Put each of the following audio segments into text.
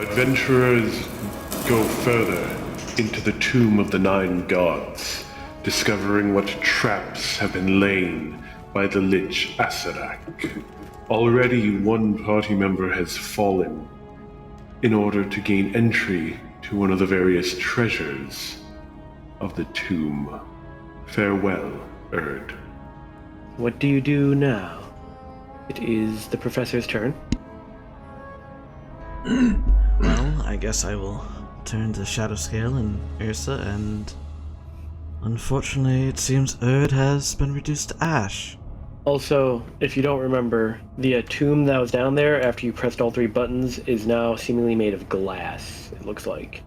Adventurers go further into the tomb of the 9 gods, discovering what traps have been laid by the Lich Asarak. Already one party member has fallen in order to gain entry to one of the various treasures of the tomb. Farewell, Erd. What do you do now? It is the professor's turn. Well, I guess I will turn to Shadowscale and Ursa, and unfortunately it seems Erd has been reduced to ash. Also, if you don't remember, the tomb that was down there after you pressed all 3 buttons is now seemingly made of glass, it looks like.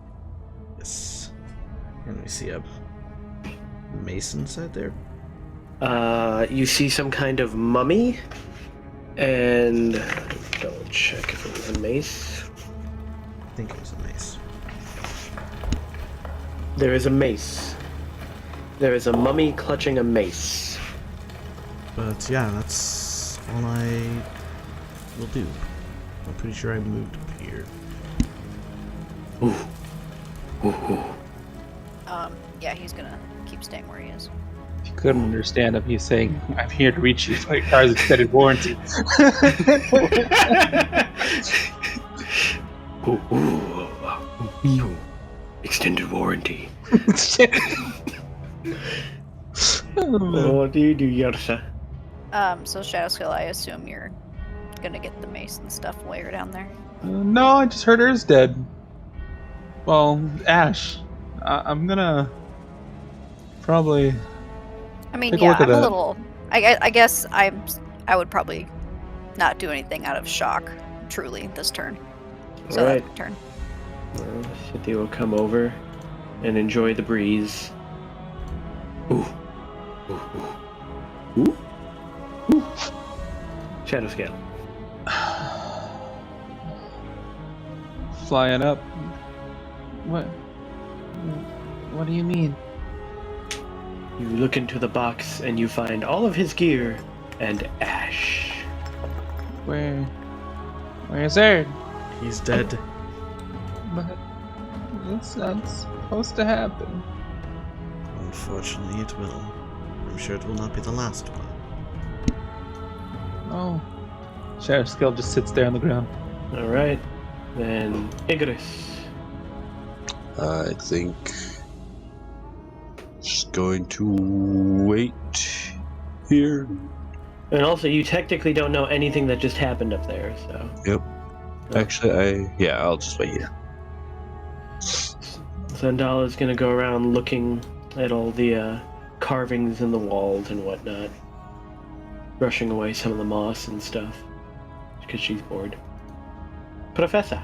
Yes. And we see a mace inside there. You see some kind of mummy, and double check if it was a mace. I think it was a mace. There is a mace. There is a mummy clutching a mace. But yeah, that's all I will do. I'm pretty sure I moved up here. Yeah, he's gonna keep staying where he is. If you couldn't understand him, he's saying, I'm here to reach you for your car's extended warranty. Extended warranty. What do you do, Yarsa? So Shadowscale, I assume you're gonna get the mace and stuff while you're down there. No, I just heard her's dead. Well, Ash, I'm gonna probably... I mean, Take a yeah, look at I'm a that. little... I guess I would probably not do anything out of shock, truly, this turn. So Alright. that's my turn. Well, City will come over and enjoy the breeze. Ooh. Shadowscale. Flying up. What do you mean? You look into the box and you find all of his gear and ash. Where's Erd? He's dead. But that's not supposed to happen. Unfortunately, it will. I'm sure it will not be the last one. Oh. Shadowscale just sits there on the ground. Alright. Then Igris. I think just going to wait here. And also, you technically don't know anything that just happened up there, so. Yep. Actually, I'll just wait here. Zandala is gonna go around looking at all the carvings in the walls and whatnot, brushing away some of the moss and stuff, because she's bored. Professor.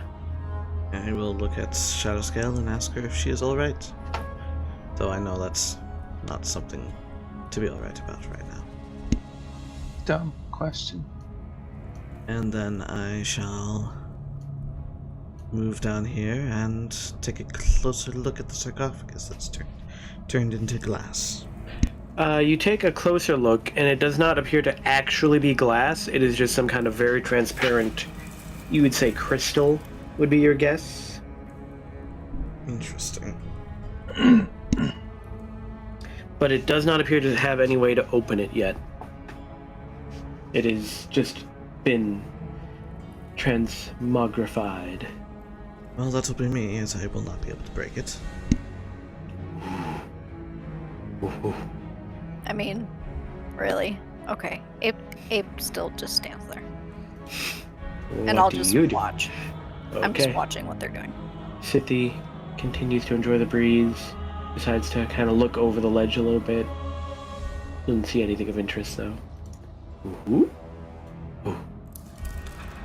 I will look at Shadowscale and ask her if she is alright. Though I know that's not something to be alright about right now. Dumb question. And then I shall move down here and take a closer look at the sarcophagus that's turned into glass. You take a closer look, and it does not appear to actually be glass. It is just some kind of very transparent, you would say crystal, would be your guess. Interesting. But it does not appear to have any way to open it yet. It has just been transmogrified. Well, that will be me, as I will not be able to break it. I mean, really? Okay. Abe still just stands there. And I'll just watch. Okay. I'm just watching what they're doing. Sithy continues to enjoy the breeze, decides to kind of look over the ledge a little bit. Doesn't see anything of interest, though. Ooh.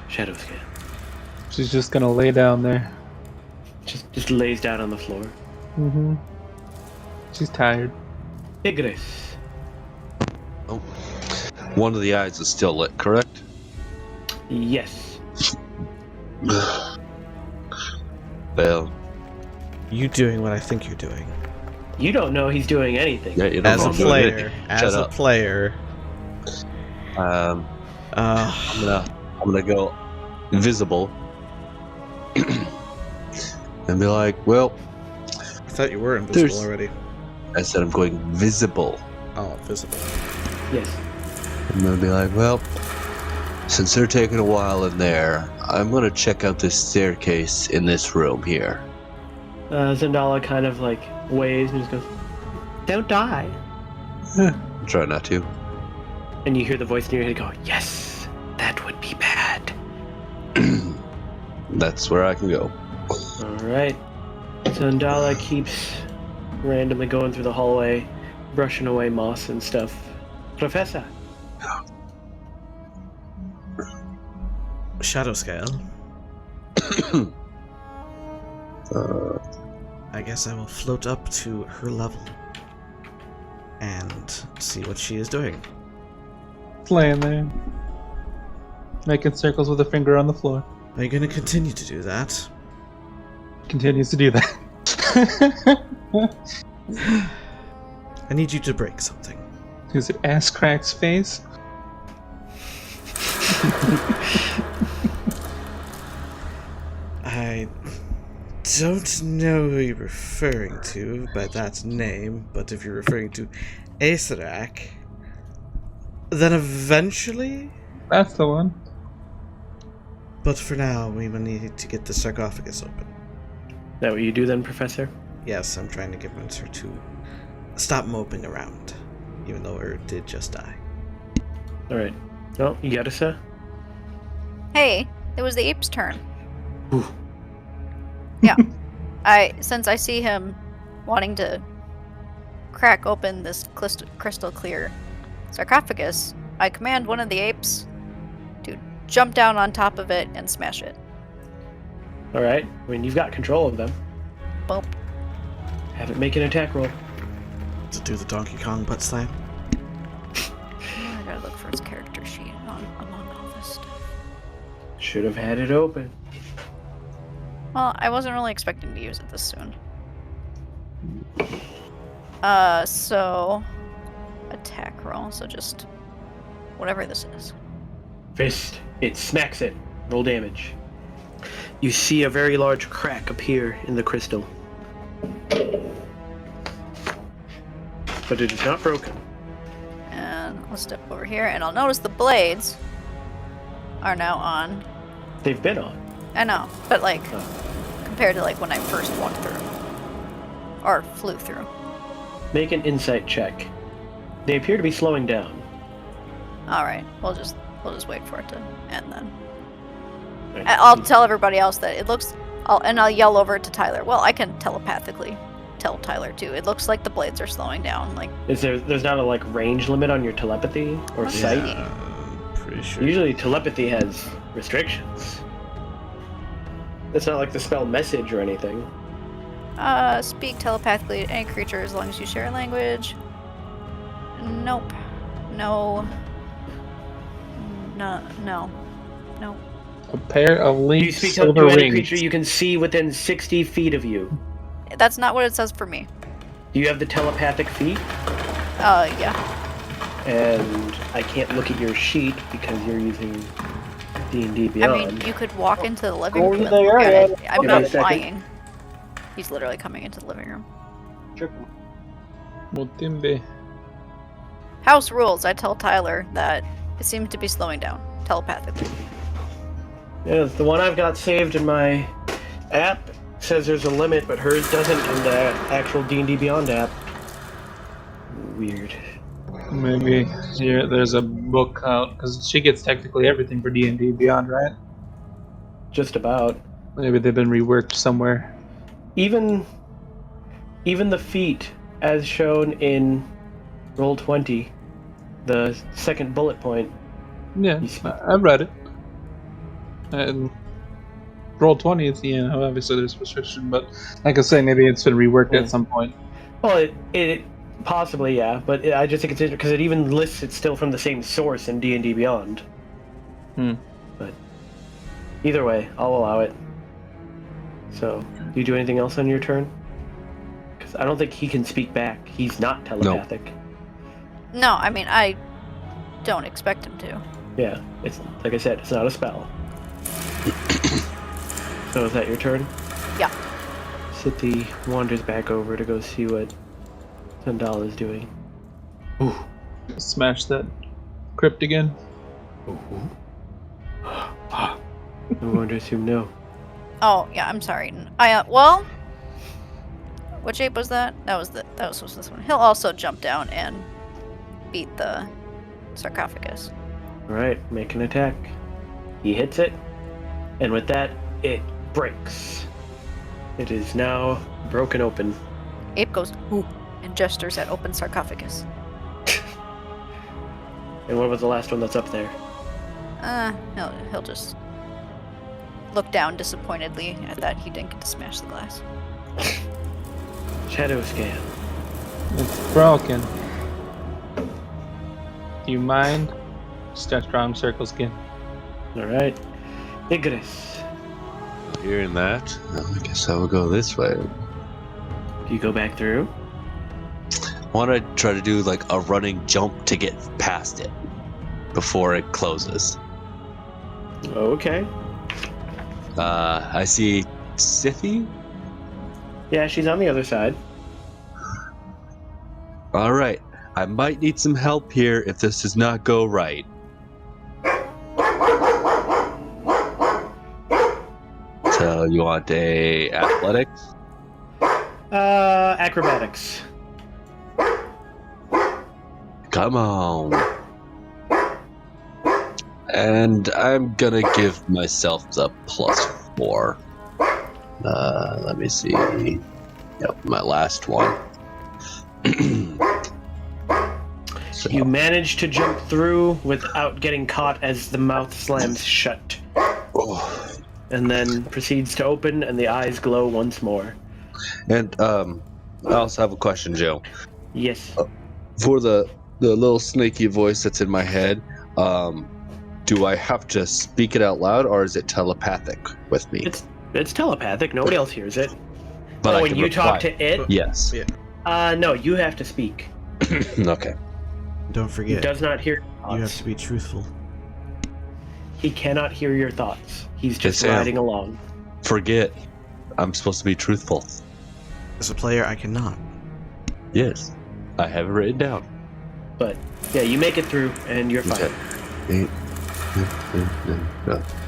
Shadowscale. She's just gonna lay down there. Just lays down on the floor. Mm-hmm. She's tired. Igris. Oh. One of the eyes is still lit, correct? Yes. Well, You doing what I think you're doing. You don't know he's doing anything. yeah, you don't As know a I'm doing player. anything. As Shut a up. player. I'm gonna go invisible and be like, well, I thought you were invisible There's- already. I said I'm going visible. Oh, visible. Yes. And they'll be like, well, since they're taking a while in there, I'm going to check out this staircase in this room here. Zendala kind of like waves and just goes, "Don't die." Try not to. And you hear the voice in your head go, "Yes, that would be bad." That's where I can go. Alright. Zendala keeps randomly going through the hallway, brushing away moss and stuff. Professor! Shadow scale. I guess I will float up to her level and see what she is doing. It's laying there. Making circles with a finger on the floor. Are you going to continue to do that? Continues to do that. I need you to break something. Is it ass crack's face? I don't know who you're referring to by that name, but if you're referring to Aetherak, then eventually. That's the one. But for now, we will need to get the sarcophagus open. Is that what you do then, Professor? Yes, I'm trying to convince her to stop moping around, even though her did just die. Alright. Well, you got it, sir? Hey, it was the ape's turn. Ooh. Yeah. Since I see him wanting to crack open this crystal clear sarcophagus, I command one of the apes to jump down on top of it and smash it. Alright. I mean, you've got control of them. Bump. Have it make an attack roll. To do the Donkey Kong butt slam? I gotta look for his character sheet among all this stuff. Should have had it open. Well, I wasn't really expecting to use it this soon. So attack roll, so just whatever this is. Fist. It smacks it. Roll damage. You see a very large crack appear in the crystal. But it is not broken. And I'll step over here and I'll notice the blades are now on. They've been on. I know, but like Oh. compared to like when I first walked through. Or flew through. Make an insight check. They appear to be slowing down. Alright, we'll just wait for it to end then. Right. I'll tell everybody else that it looks I'll yell over to Tyler. Well, I can telepathically tell Tyler too. It looks like the blades are slowing down. Like, There's not a like range limit on your telepathy or Let's sight? see. Pretty sure. Usually telepathy has restrictions. It's not like the spell message or anything. speak telepathically to any creature as long as you share a language. Nope. No. No. A pair of You linked speak to silver any rings. creature you can see within 60 feet of you. That's not what it says for me. Do you have the telepathic feat? Yeah. And I can't look at your sheet because you're using D&D I Beyond. mean, you could walk into the living Go room to and the look at area. it. I'm Give me not a second. lying. He's literally coming into the living room. Motimbe. House rules. I tell Tyler that it seems to be slowing down telepathically. Yeah, the one I've got saved in my app says there's a limit, but hers doesn't in the actual D&D Beyond app. Weird. Maybe there's a book out because she gets technically everything for D&D Beyond, right? Just about. Maybe they've been reworked somewhere. Even the feat, as shown in Roll20, the second bullet point. Yeah, I've read it. And Roll20, it's obviously there's restriction, but like I say, maybe it's been reworked at some point. Well, it possibly, yeah, but I just think it's interesting because it even lists it still from the same source in D&D Beyond. But either way, I'll allow it. So, do you do anything else on your turn? Because I don't think he can speak back. He's not telepathic. No, I mean, I don't expect him to. Yeah, it's like I said, it's not a spell. So is that your turn? Yeah. Sithi wanders back over to go see what Sandal is doing. Ooh. Smash that crypt again. I wonder if you know. Oh, yeah, I'm sorry. Well, which ape was that? That was this one. He'll also jump down and beat the sarcophagus. Alright, make an attack. He hits it, and with that, it breaks. It is now broken open. Ape goes, ooh, and gestures at open sarcophagus. And what was the last one that's up there? He'll just look down disappointedly at that he didn't get to smash the glass. Shadow scan. It's broken. Do you mind? Start drawing circles again. Alright. Igris. Hearing that, I guess I will go this way. Do you go back through? I want to try to do like a running jump to get past it before it closes. Okay. I see Sithi. Yeah, she's on the other side. All right, I might need some help here if this does not go right. So you want a athletics? Acrobatics. Come on. And I'm gonna give myself the +4. Let me see. Yep, my last one. So, You manage to jump through without getting caught as the mouth slams shut. oh. And then proceeds to open and the eyes glow once more. And I also have a question, Joe. Yes. For the little snaky voice that's in my head, do I have to speak it out loud or is it telepathic with me? It's telepathic. Nobody else hears it. But I when can you reply. talk to it? Yes. Yeah. No, you have to speak. Okay. Don't He forget, does not hear your thoughts. you have to be truthful. He cannot hear your thoughts. He's just Yes, riding along. Forget. I'm supposed to be truthful. As a player, I cannot. Yes. I have it written down. But, yeah, you make it through and you're fine.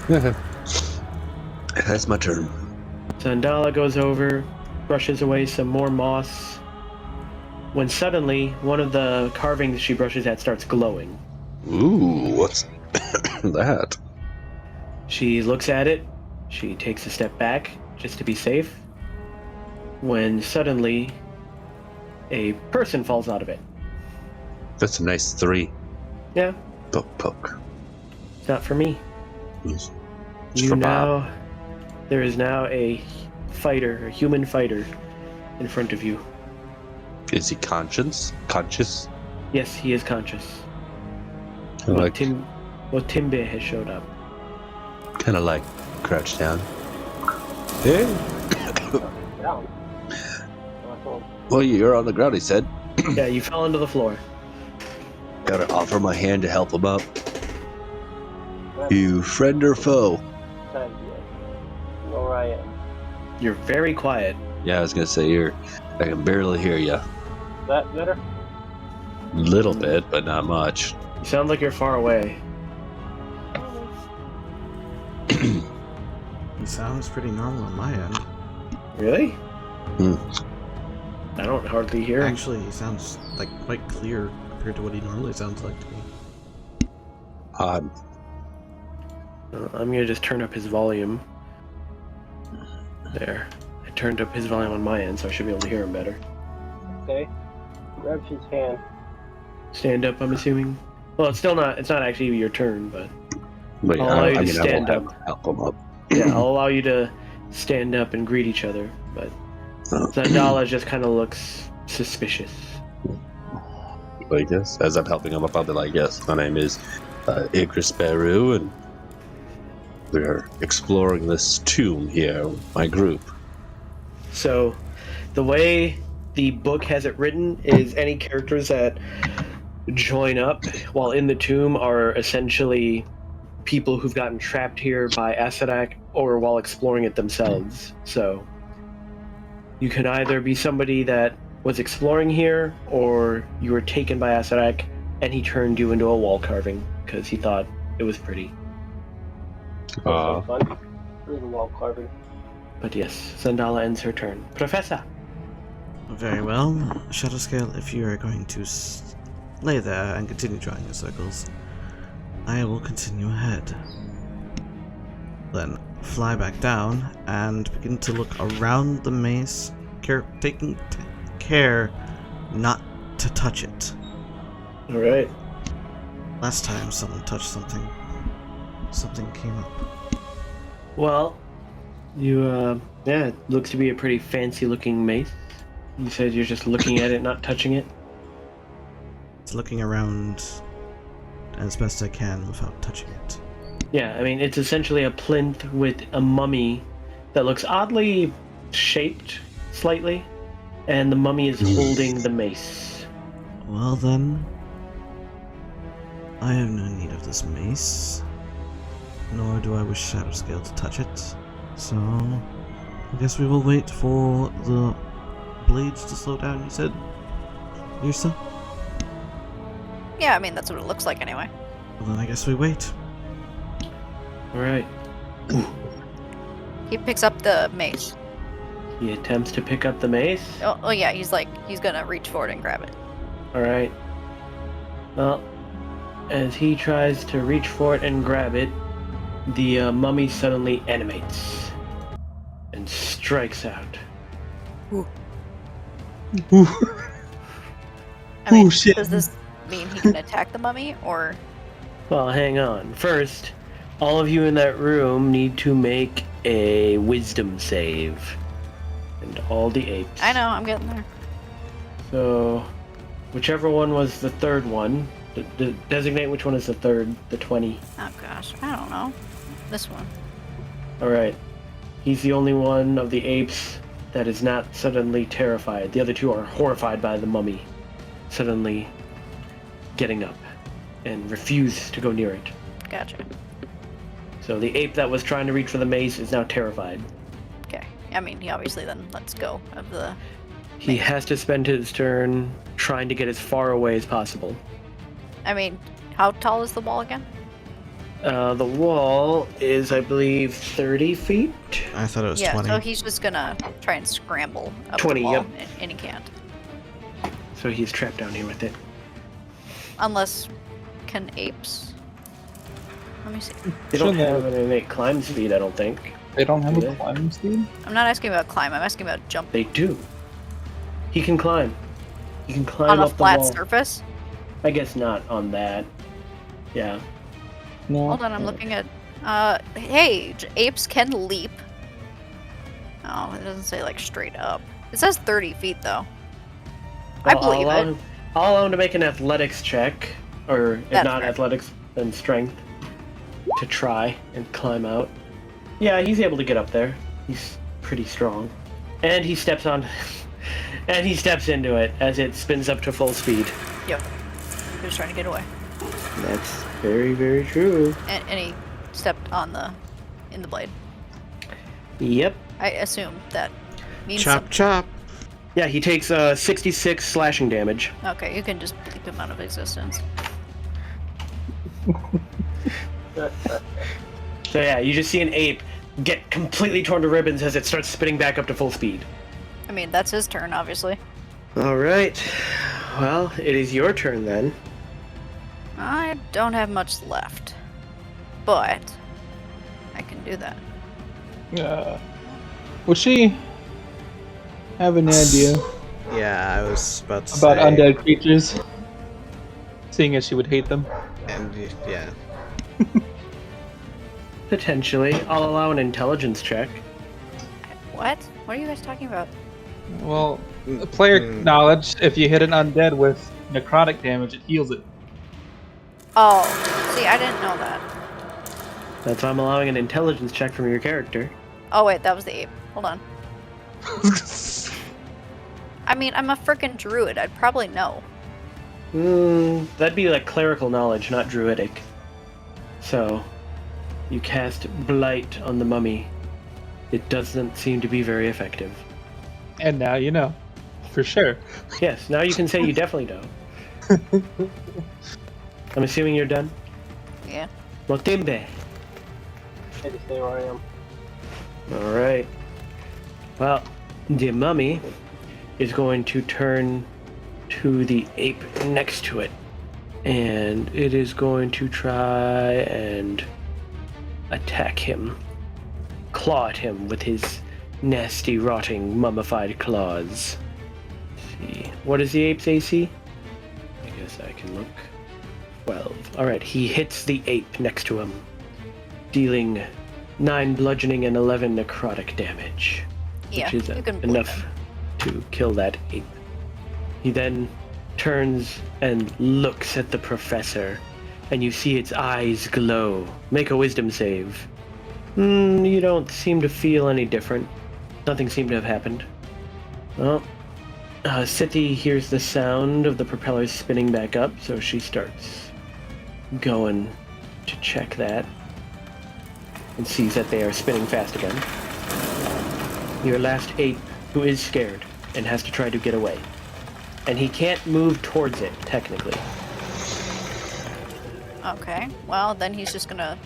Okay. That's my turn. Sandala goes over, brushes away some more moss, when suddenly one of the carvings she brushes at starts glowing. Ooh, what's that? She looks at it, she takes a step back, just to be safe, when suddenly a person falls out of it. That's a nice 3. Yeah, Poke. it's not for me. It's for Bob. There is now a human fighter, in front of you. Is he conscious? Yes, he is conscious. Like, Timbe has showed up. kind of like crouch down. Hey. Well, you're on the ground, he said. Yeah, you fell into the floor. Gotta offer my hand to help him up. You friend or foe? You're very quiet. Yeah, I was gonna say I can barely hear you. That better? Little bit, but not much. You sound like you're far away. He sounds pretty normal on my end. Really? Hmm. I don't hardly hear him. Actually, he sounds like quite clear compared to what he normally sounds like to me. Odd. I'm gonna just turn up his volume. There. I turned up his volume on my end, so I should be able to hear him better. Okay. Grab his hand. Stand up, I'm assuming. Well, it's not actually your turn, but But yeah, I'll allow you to I stand will help him up. yeah, I'll allow you to stand up and greet each other. But Zandala just kind of looks suspicious. I guess as I'm helping him up, I'll be like, yes, my name is Igris Beru, and we're exploring this tomb here with my group. So, the way the book has it written is any characters that join up while in the tomb are essentially people who've gotten trapped here by Asadak or while exploring it themselves. So, You can either be somebody that was exploring here, or you were taken by Asarak, and he turned you into a wall carving because he thought it was pretty. Sounds fun. Through the wall carving. But yes, Zandala ends her turn. Professor! Very well. Shadowscale, if you are going to lay there and continue drawing your circles, I will continue ahead. Then fly back down and begin to look around the maze, taking care not to touch it. Alright. Last time someone touched something, something came up. Well, you, it looks to be a pretty fancy looking mace. You said you're just looking at it, not touching it? It's looking around as best I can without touching it. Yeah, I mean, it's essentially a plinth with a mummy that looks oddly shaped, slightly, and the mummy is holding the mace. Well then, I have no need of this mace, nor do I wish Shadowscale to touch it, so I guess we will wait for the blades to slow down, you said? Lisa? Yeah, I mean, that's what it looks like anyway. Well then I guess we wait. Alright. He picks up the mace. He attempts to pick up the mace. Oh yeah, he's gonna reach forward and grab it. Alright. Well, as he tries to reach for it and grab it, the mummy suddenly animates and strikes out. I mean, shit. does this mean he can attack the mummy, or... Well, hang on. First, all of you in that room need to make a wisdom save. And all the apes. I know, I'm getting there. So, whichever one was the third one, designate which one is the third, the 20. Oh gosh, I don't know. This one. Alright. He's the only one of the apes that is not suddenly terrified. The other two are horrified by the mummy suddenly getting up and refuse to go near it. Gotcha. So the ape that was trying to reach for the mace is now terrified. Okay. I mean, he obviously then lets go of the... He has to spend his turn trying to get as far away as possible. I mean, how tall is the wall again? The wall is, I believe, 30 feet? I thought it was Yeah, 20. so he's just gonna try and scramble up 20, the wall, yep. and he can't. So he's trapped down here with it. Unless... Can apes... Let me see. They don't Shouldn't have an innate climb speed, I don't think. They don't have Do a they? climbing speed? I'm not asking about climb, I'm asking about jump. They do. He can climb. He can climb On a up the flat wall. surface? I guess not on that. Yeah. No. Hold on, I'm looking at... hey, apes can leap. Oh, it doesn't say, like, straight up. It says 30 feet, though. I Well, believe it. I'll allow him to make an athletics check, or if That's not fair. athletics, then strength, to try and climb out. Yeah, he's able to get up there. He's pretty strong. And he steps on... and he steps into it as it spins up to full speed. Yep. He was trying to get away. That's very, very true. And he stepped on in the blade. Yep. I assume that means Chop, something. chop! Yeah, he takes 66 slashing damage. Okay, you can just bleep him out of existence. So yeah, you just see an ape get completely torn to ribbons as it starts spinning back up to full speed. I mean, that's his turn, obviously. Alright. Well, it is your turn then. I don't have much left. But I can do that. Would she have an idea Yeah, I was about to about say... undead creatures? Seeing as she would hate them. And, yeah. Potentially. I'll allow an intelligence check. What? What are you guys talking about? Well, player knowledge, if you hit an undead with necrotic damage, it heals it. Oh, see, I didn't know that. That's why I'm allowing an intelligence check from your character. Oh wait, that was the ape. Hold on. I mean, I'm a frickin' druid. I'd probably know. That'd be like clerical knowledge, not druidic. So, you cast Blight on the mummy. It doesn't seem to be very effective. And now you know. For sure. Yes, now you can say you definitely know. I'm assuming you're done? Yeah. Motimbe. I just stay where I am. Alright. Well, the mummy is going to turn to the ape next to it. And it is going to try and attack him. Claw at him with his nasty, rotting, mummified claws. Let's see. What is the ape's AC? I guess I can look. 12. Alright, he hits the ape next to him, dealing 9 bludgeoning and 11 necrotic damage. Yeah, Which is you can enough to kill that ape. He then turns and looks at the professor, and you see its eyes glow. Make a wisdom save. You don't seem to feel any different. Nothing seemed to have happened. Well, Siti hears the sound of the propellers spinning back up, so she starts going to check that and sees that they are spinning fast again. Your last ape, who is scared and has to try to get away. And he can't move towards it, technically. Okay, well, then he's just gonna...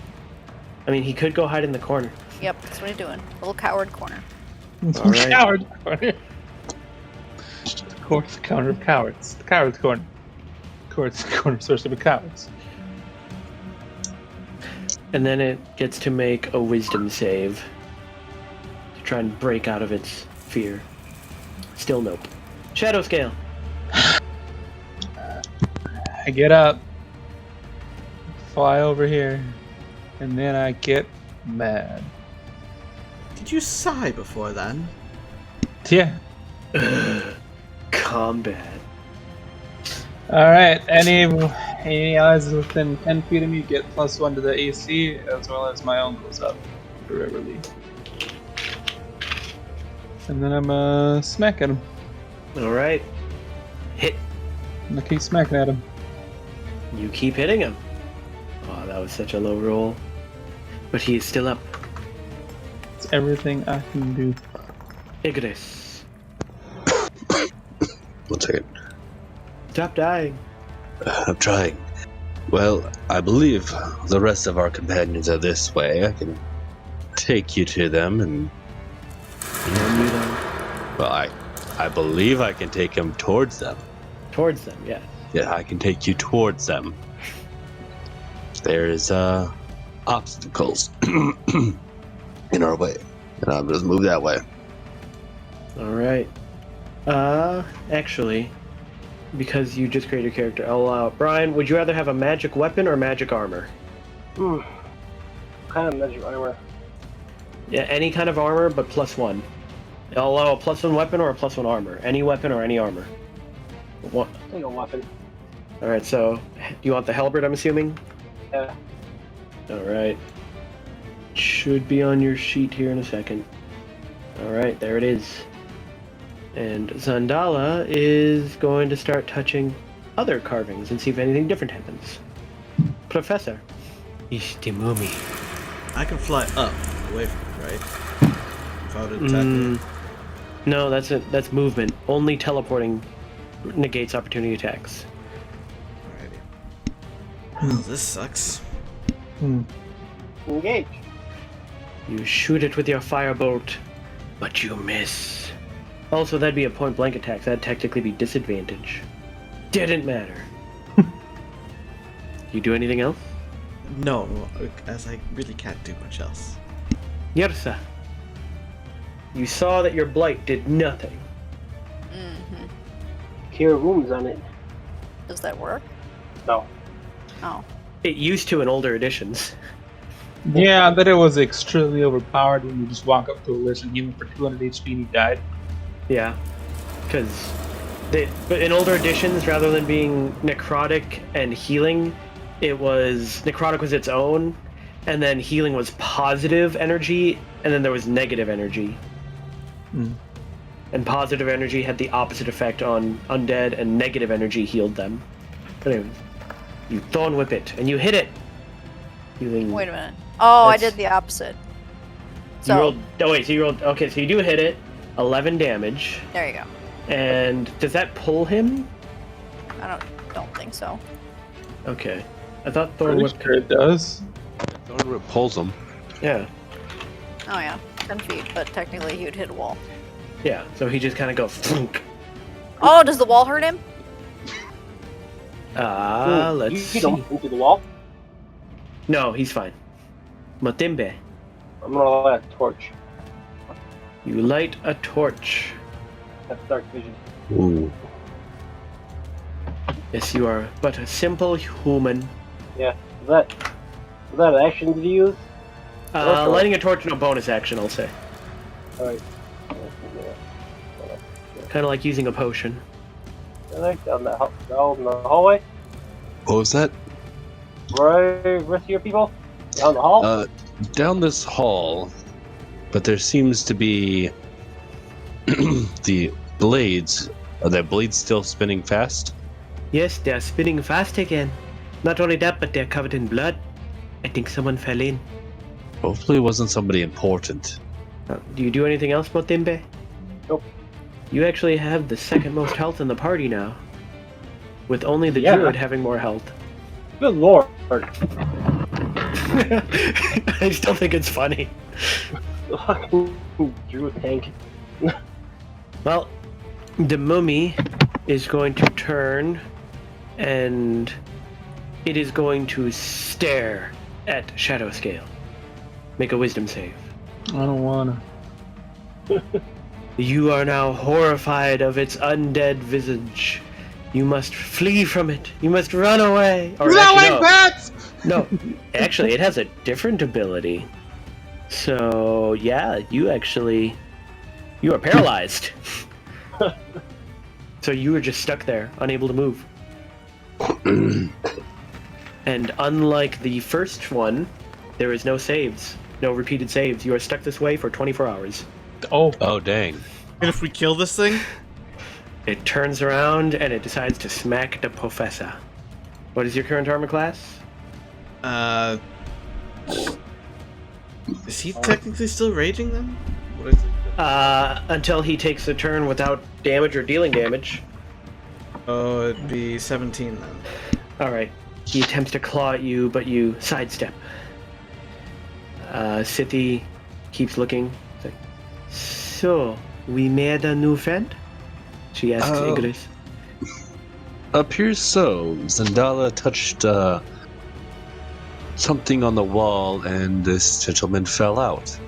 I mean, he could go hide in the corner. Yep, that's what he's doing. Little coward corner. All right. Coward corner. Of course, the corner of cowards. The coward's corner. Of course, the corner source of the cowards. And then it gets to make a wisdom save to try and break out of its fear. Still nope. Shadow scale. I get up, fly over here, and then I get mad. Did you sigh before then? Yeah. Combat. Alright, any allies within 10 feet of me get +1 to the AC, as well as my own goes up foreverly. And then I'm smack at him. Alright. Hit. I'm gonna keep smacking at him. You keep hitting him. Oh, that was such a low roll. But he is still up. It's everything I can do. Igris. 1 second. Stop dying. I'm trying. Well, I believe the rest of our companions are this way. I can take you to them and... Well, I believe I can take him towards them. Towards them, yeah. Yeah, I can take you towards them. There's, obstacles in our way. And I'll just move that way. Alright. Actually, because you just created a character, I'll allow... Brian, would you rather have a magic weapon or magic armor? Kind of magic armor. Yeah, any kind of armor, but +1. I'll allow a +1 weapon or a +1 armor. Any weapon or any armor. What? Take a weapon. Alright, so you want the halberd, I'm assuming? Yeah. Alright. Should be on your sheet here in a second. Alright, there it is. And Zandala is going to start touching other carvings and see if anything different happens. Professor. Ishtimumi. I can fly up away from it, right? Without attacking. No, that's movement. Only teleporting negates opportunity attacks. Alrighty. Well, this sucks. Engage. You shoot it with your firebolt, but you miss. Also, that'd be a point-blank attack. That'd technically be disadvantage. Didn't matter. You do anything else? No, as I really can't do much else. Yersa. You saw that your blight did nothing. Mm-hmm. Cure wounds on it. Does that work? No. Oh. It used to in older editions. Yeah, but it was extremely overpowered when you just walk up to a lich and heal him for 200 HP and he died. Yeah, because but in older editions, rather than being necrotic and healing, it was necrotic was its own, and then healing was positive energy, and then there was negative energy. And positive energy had the opposite effect on undead, and negative energy healed them. But anyways, you thorn whip it, and you hit it. Healing. Wait a minute. Oh, I That's- did the opposite. You So, rolled. Oh wait, so you rolled. Okay, so you do hit it. 11 damage. There you go. And does that pull him? I don't think so. Okay. I thought Thor Pretty would. sure it does. Thornwood pulls him. Yeah. Oh yeah, 10 feet, but technically he would hit a wall. Yeah. So he just kind of goes. Thunk. Oh, does the wall hurt him? Let's you see. don't into the wall. No, he's fine. Motimbe, I'm gonna light a torch. you light a torch. That's dark vision. Ooh. Yes, you are but a simple human. Yeah. Was that an action to use? Lighting a torch, no bonus action, I'll say. All right. Kind of like using a potion. Down the hallway. What was that? Right, rest of your people down the hall. Down this hall, but there seems to be the blades. Are the blades still spinning fast? Yes, they're spinning fast again. Not only that, but they're covered in blood. I think someone fell in. Hopefully, it wasn't somebody important. Do you do anything else, Motimbe? Nope. You actually have the second most health in the party now. With only the Yeah. druid having more health. Good lord. I still think it's funny. Drew tank. Well, the mummy is going to turn and it is going to stare at Shadow Scale. Make a wisdom save. I don't wanna. You are now horrified of its undead visage. You must flee from it. You must run away. Or actually, no, actually, it has a different ability. So, yeah, you are paralyzed. So you were just stuck there, unable to move. And unlike the first one, there is no saves. No repeated saves. You are stuck this way for 24 hours. Oh, dang. And if we kill this thing? It turns around and it decides to smack the professor. What is your current armor class? Is he technically still raging then? What is it? Until he takes a turn without damage or dealing damage. Oh, it'd be 17 then. Alright. He attempts to claw at you, but you sidestep. Sithy keeps looking. It's like, so, we made a new friend? She asks Igris. Appears so. Zandala touched something on the wall, and this gentleman fell out.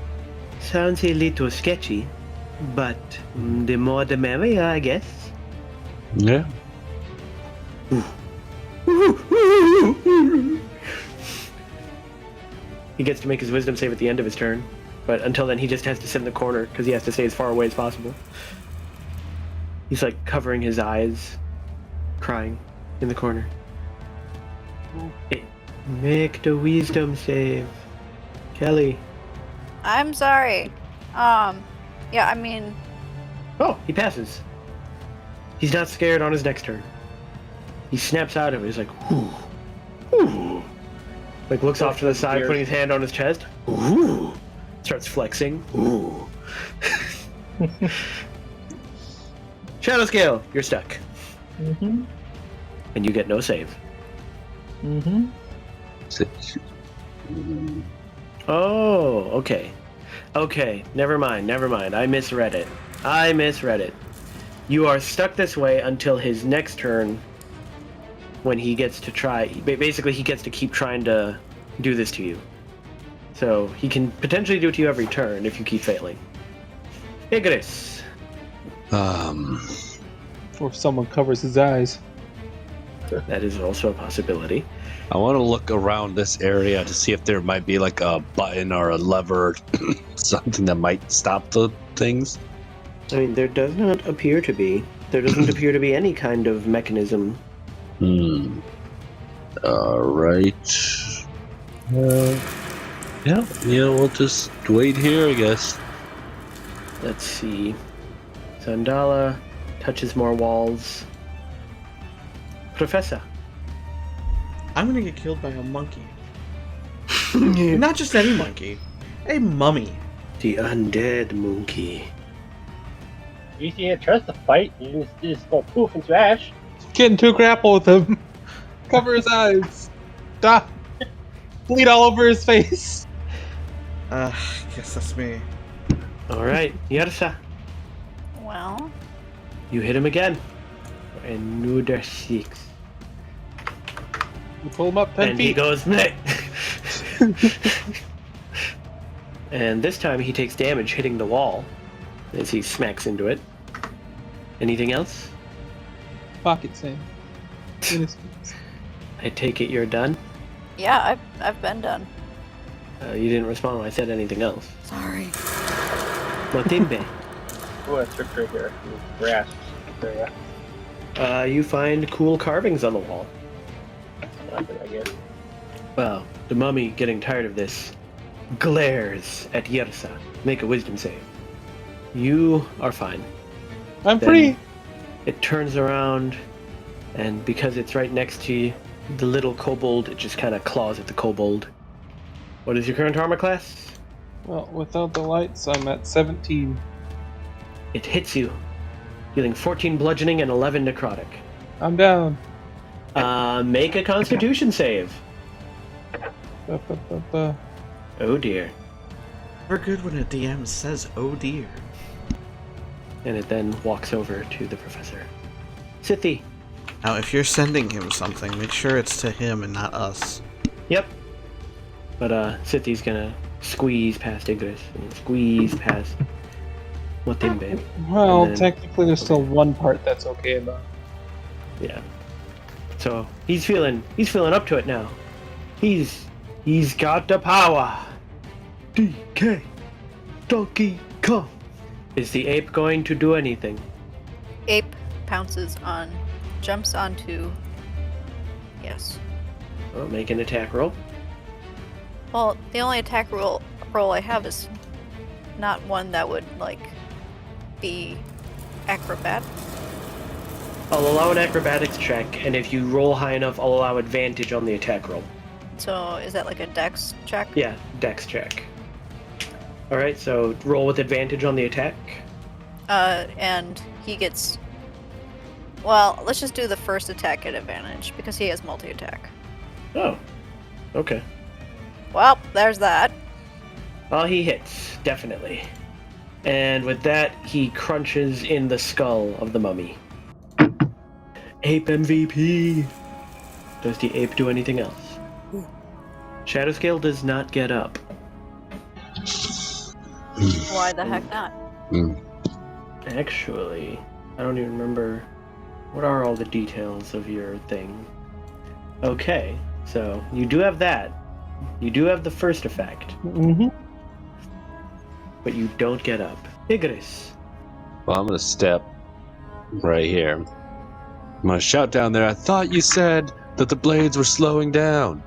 Sounds a little sketchy, but the more the merrier, I guess. Yeah. He gets to make his wisdom save at the end of his turn, but until then he just has to sit in the corner because he has to stay as far away as possible. He's like covering his eyes, crying in the corner. Make the wisdom save. Kelly. I'm sorry. Yeah, I mean, Oh, he passes. He's not scared on his next turn. He snaps out of it. He's like, whoo, whoo. Like looks off to the side, putting his hand on his chest. Whoo. Starts flexing. Whoo. Shadow Scale, you're stuck. Mm-hmm. And you get no save. Mm-hmm. Oh, okay. Okay, never mind. I misread it. You are stuck this way until his next turn, when he gets to try... Basically, he gets to keep trying to do this to you. So, he can potentially do it to you every turn if you keep failing. Igris. Or if someone covers his eyes. That is also a possibility. I want to look around this area to see if there might be like a button or a lever, something that might stop the things. I mean, there does not appear to be. There doesn't appear to be any kind of mechanism. Alright. Yeah, we'll just wait here, I guess. Let's see. Zandala touches more walls. Professor. I'm gonna get killed by a monkey. Not just any monkey. A mummy. The undead monkey. You can't trust the fight. You just go poof into ash. Get into a grapple with him. Cover his eyes. Stop. Bleed all over his face. Guess that's me. All right, Yersa, Well, you hit him again. Another 6. You pull him up 10 And feet. he goes, meh. And this time he takes damage hitting the wall as he smacks into it. Anything else? Pocket sand. I take it you're done? yeah, I've been done. You didn't respond when I said anything else. Sorry. Matimbe. Oh, a trick right here. Grass. There, yeah. You find cool carvings on the wall. Nothing, I guess. Well, the mummy, getting tired of this, glares at Yersa. Make a wisdom save. You are fine. I'm Then free. It turns around, and because it's right next to you, the little kobold, it just kind of claws at the kobold. What is your current armor class? Well, without the lights, I'm at 17. It hits you, dealing 14 bludgeoning and 11 necrotic. I'm down. Make a constitution save. Ba-ba-ba-ba. Oh dear. We're good when a DM says, "Oh dear." And it then walks over to the professor. Sithi. Now, if you're sending him something, make sure it's to him and not us. Yep. But Sithi's gonna squeeze past Igris and squeeze past Motimbe. Well, And then- technically, there's still one part that's okay about. Yeah. So he's feeling up to it now. He's got the power. DK Donkey Kong. Is the ape going to do anything? Ape jumps onto. Yes. Well, make an attack roll. Well, the only attack roll I have is not one that would be acrobat. I'll allow an acrobatics check, and if you roll high enough, I'll allow advantage on the attack roll. So is that like a dex check? Yeah, dex check. Alright, so roll with advantage on the attack. And he gets. Well, let's just do the first attack at advantage because he has multi-attack. Oh, okay. Well, there's that. Well, he hits, definitely. And with that, he crunches in the skull of the mummy. Ape MVP! Does the ape do anything else? Shadowscale does not get up. Why the heck not? Actually, I don't even remember. What are all the details of your thing? Okay, so you do have that. You do have the first effect, Mm-hmm. but you don't get up. Igris. Well, I'm gonna step right here. I'm gonna shout down there. I thought you said that the blades were slowing down.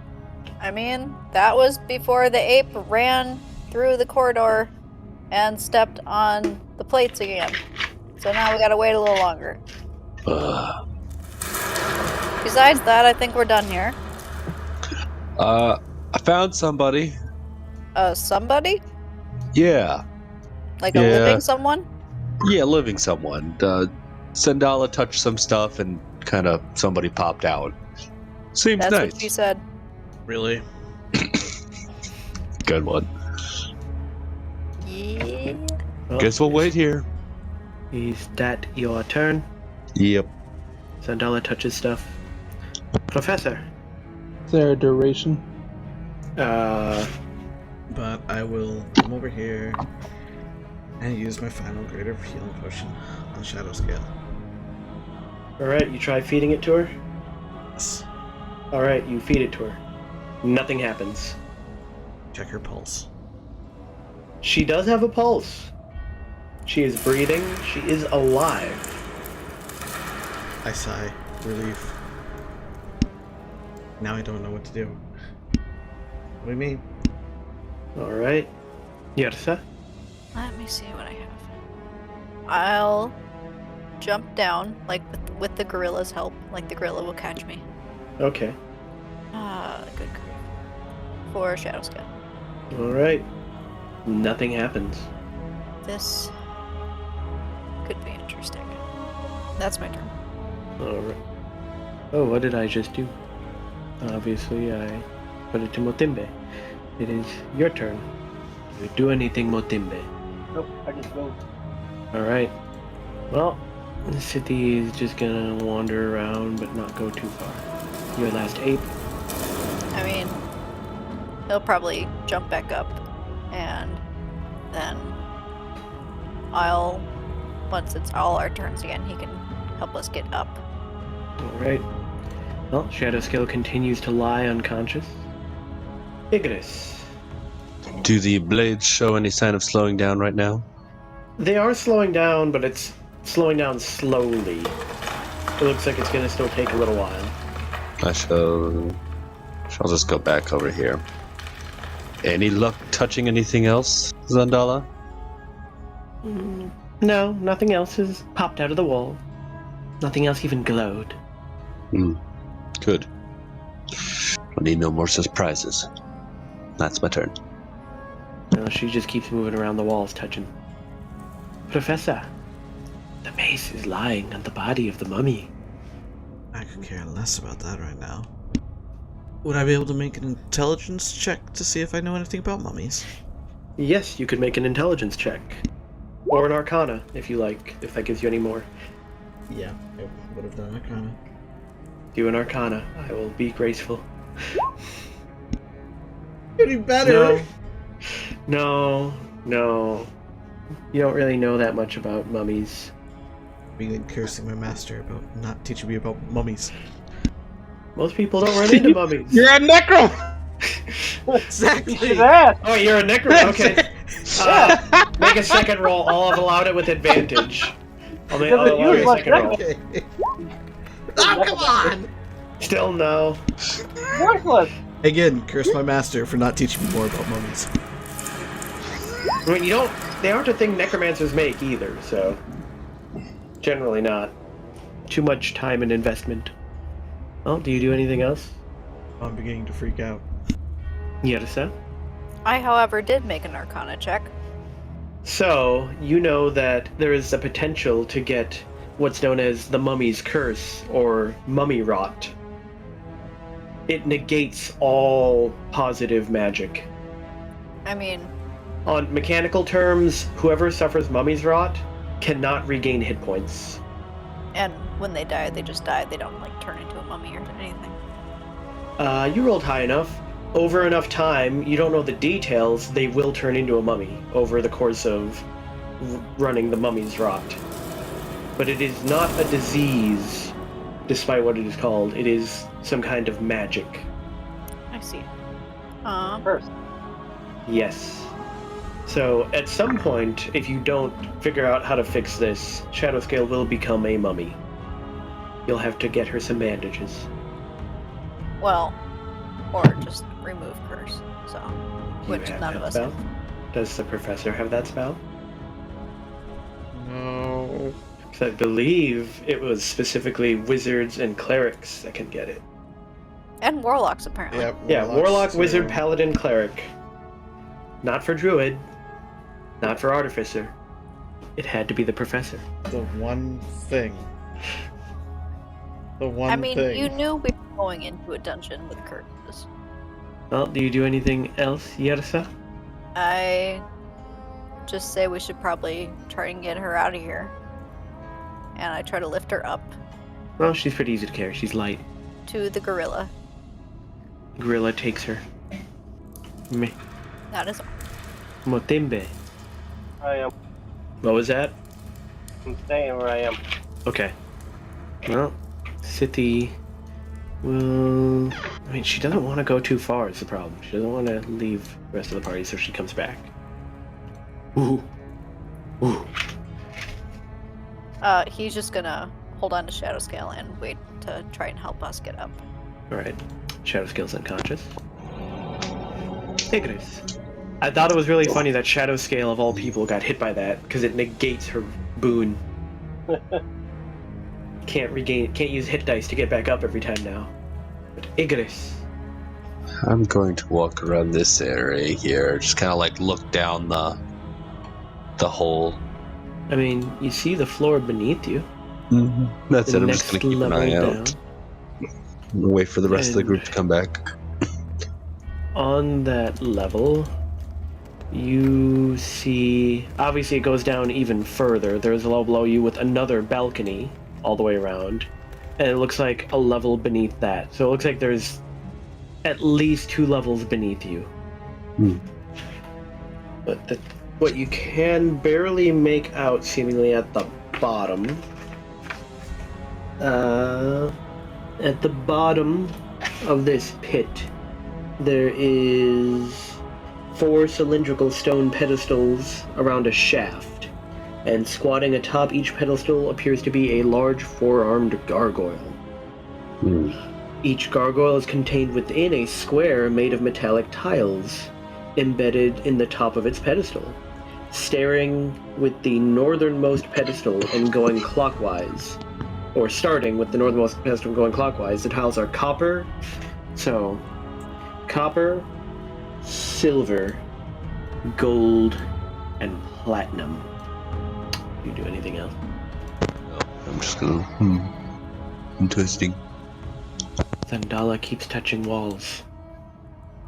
I mean, that was before the ape ran through the corridor and stepped on the plates again. So now we gotta wait a little longer. Ugh. Besides that, I think we're done here. I found somebody. Somebody? Yeah. Like a Yeah. living someone? Yeah, living someone. Sandala touched some stuff and kind of somebody popped out. Seems That's nice. what she said. Really? Good one. Yeah. Well, Guess we'll wait here. Is that your turn? Yep. Sandala touches stuff. Professor. Is there a duration? But I will come over here and use my final greater healing potion on Shadow Scale. Alright, you try feeding it to her? Yes. Alright, you feed it to her. Nothing happens. Check her pulse. She does have a pulse. She is breathing. She is alive. I sigh. Relief. Now I don't know what to do. What do you mean? Alright. Yersa? Let me see what I have. I'll jump down, like with the gorilla's help. Like the gorilla will catch me. Okay. Good grief. For Shadow Scale. Alright. Nothing happens. This could be interesting. That's my turn. Alright. Oh, what did I just do? Obviously, I put it to Motimbe. It is your turn. Do you do anything, Motimbe? Nope, I just moved. Alright. Well, the city is just gonna wander around but not go too far. Your last ape. I mean, he'll probably jump back up, and then once it's all our turns again, he can help us get up. Alright. Well, Shadowscale continues to lie unconscious. Ignis. Do the blades show any sign of slowing down right now? They are slowing down, but it's slowing down slowly. It looks like it's gonna still take a little while. I shall just go back over here. Any luck touching anything else, Zandala? No, nothing else has popped out of the wall. Nothing else even glowed. Good. I need no more surprises. That's my turn. No, she just keeps moving around the walls, touching. Professor, the mace is lying on the body of the mummy. I could care less about that right now. Would I be able to make an intelligence check to see if I know anything about mummies? Yes, you could make an intelligence check. Or an arcana, if you like, if that gives you any more. Yeah, I would have done arcana. Do an arcana. I will be graceful. Getting better! No. You don't really know that much about mummies. Being cursing my master about not teaching me about mummies. Most people don't run into mummies. You're a necro! Exactly! His ass! Oh, you're a necro. Okay. Make a second roll. I'll have allowed it with advantage. I'll Doesn't allow use you a much second roll. Okay. Oh, come on! Still no. Worthless! Again, curse my master for not teaching me more about mummies. I mean, they aren't a thing necromancers make either, so. Generally not. Too much time and investment. Well, do you do anything else? I'm beginning to freak out. Yersa? I, however, did make an arcana check. So, you know that there is a potential to get what's known as the mummy's curse, or mummy rot. It negates all positive magic. I mean, On mechanical terms, whoever suffers mummy's rot cannot regain hit points. and when they die, they just die. They don't, like, turn into a mummy or anything. You rolled high enough. Over enough time, you don't know the details, they will turn into a mummy over the course of running the mummy's rot. But it is not a disease, despite what it is called. It is some kind of magic. I see. First. Yes. So, at some point, if you don't figure out how to fix this, Shadowscale will become a mummy. You'll have to get her some bandages. Well, or just remove curse. So, Do you which have none that of us spell? have. Does the professor have that spell? No. Because I believe it was specifically wizards and clerics that can get it. And warlocks, apparently. Yep, Yeah, warlock, too. wizard, paladin, cleric. Not for druid. Not for artificer. It had to be the professor. The one thing. The one I mean, thing. you knew we were going into a dungeon with curses. Well, do you do anything else, Yersa? I just say we should probably try and get her out of here. And I try to lift her up Well, she's pretty easy to carry. She's light. to the gorilla. Gorilla takes her. Me. That is all. Motimbe. I am. What was that? I'm staying where I am. Okay. Well, City will... I mean, she doesn't want to go too far is the problem. She doesn't want to leave the rest of the party, so she comes back. Ooh. Ooh. He's just gonna hold on to Shadowscale and wait to try and help us get up. Alright. Shadowscale's unconscious. Ignis. I thought it was really funny that Shadowscale, of all people, got hit by that, because it negates her boon. Can't use hit dice to get back up every time now. But Ignis. I'm going to walk around this area here, just kind of like look down the hole. I mean, you see the floor beneath you. That's The it. I'm just next gonna keep an eye level out. Wait for the rest of the And- group to come back. On that level, you see... Obviously, it goes down even further. There's a level below you with another balcony all the way around. And it looks like a level beneath that. So it looks like there's at least 2 levels beneath you. But what you can barely make out, seemingly at the bottom... at the bottom of this pit, there is 4 cylindrical stone pedestals around a shaft, and squatting atop each pedestal appears to be a large 4-armed gargoyle. Each gargoyle is contained within a square made of metallic tiles, embedded in the top of its pedestal. Staring with the northernmost pedestal and going clockwise, or starting with the northernmost pedestal and going clockwise, the tiles are copper, silver, gold, and platinum. Do you do anything else? I'm just gonna. Interesting. Zandala keeps touching walls.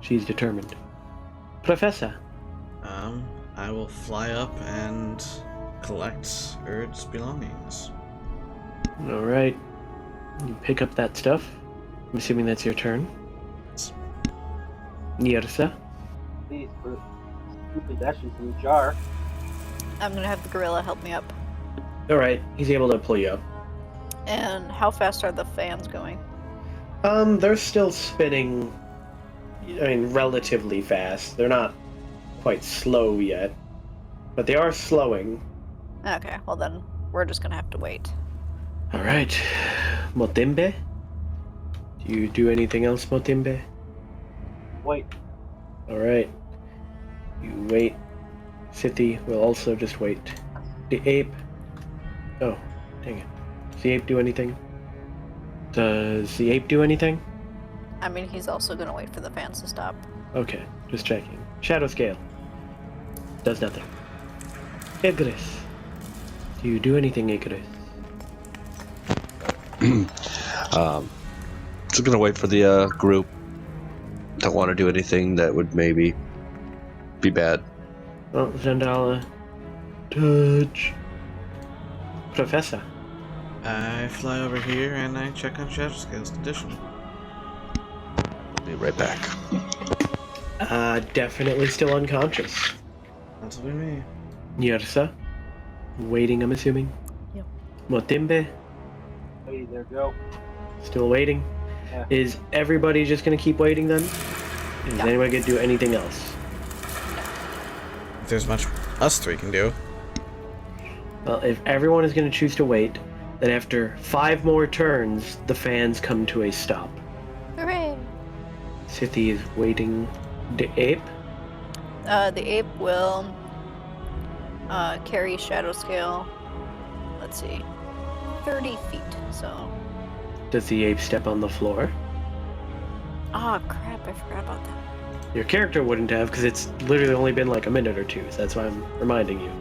She's determined. Professor. I will fly up and collect Erd's belongings. Alright. You pick up that stuff. I'm assuming that's your turn. Niersa. Please put stupid ashes in the jar. I'm gonna have the gorilla help me up. Alright, he's able to pull you up. And how fast are the fans going? They're still spinning, I mean, relatively fast. They're not quite slow yet, but they are slowing. Okay, well then, we're just gonna have to wait. Alright. Motimbe? Do you do anything else, Motimbe? Wait. Alright. You wait. Sithi will also just wait. The ape... Oh, dang it. Does the ape do anything? Does the ape do anything? I mean, he's also gonna wait for the fans to stop. Okay, just checking. Shadow scale. Does nothing. Igris. Do you do anything, Igris? Just gonna wait for the group. Don't want to do anything that would maybe be bad. Oh, Zandala. Touch. Professor. I fly over here and I check on Shadow Scale's condition. I'll be right back. Definitely still unconscious. That'll be me. Niersa. Waiting, I'm assuming. Yep. Motimbe. Hey, there go. Still waiting. Yeah. Is everybody just gonna keep waiting then? Is Yeah. anyone gonna do anything else? If there's much us 3 can do. Well, if everyone is gonna choose to wait, then after 5 more turns, the fans come to a stop. Hooray! Sithi is waiting. The ape? The ape will carry Shadow Scale, let's see, 30 feet, so... Does the ape step on the floor? Ah, crap, I forgot about that. Your character wouldn't have, because it's literally only been like a minute or 2, so that's why I'm reminding you.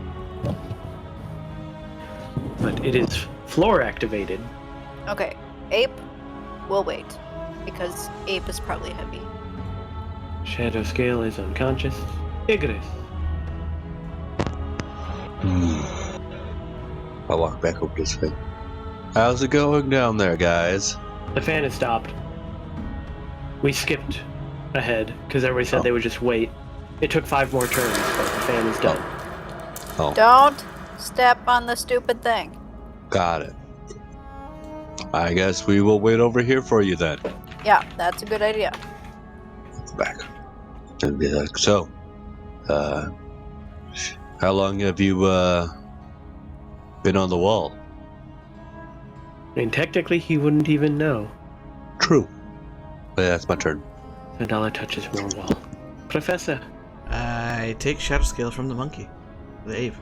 But it is floor activated. Okay, ape will wait, because ape is probably heavy. Shadow scale is unconscious. Igris. I'll walk back over this way. How's it going down there, guys? The fan has stopped. We skipped ahead, because everybody said they would just wait. It took 5 more turns, but the fan is done. Oh, Don't step on the stupid thing. got it. I guess we will wait over here for you then. Yeah, that's a good idea. Back. And be like, so, how long have you, been on the wall? I mean, technically, he wouldn't even know. True. Yeah, that's my turn. Zandala touches more wall. Professor. I take Shadow Scale from the monkey, the ape,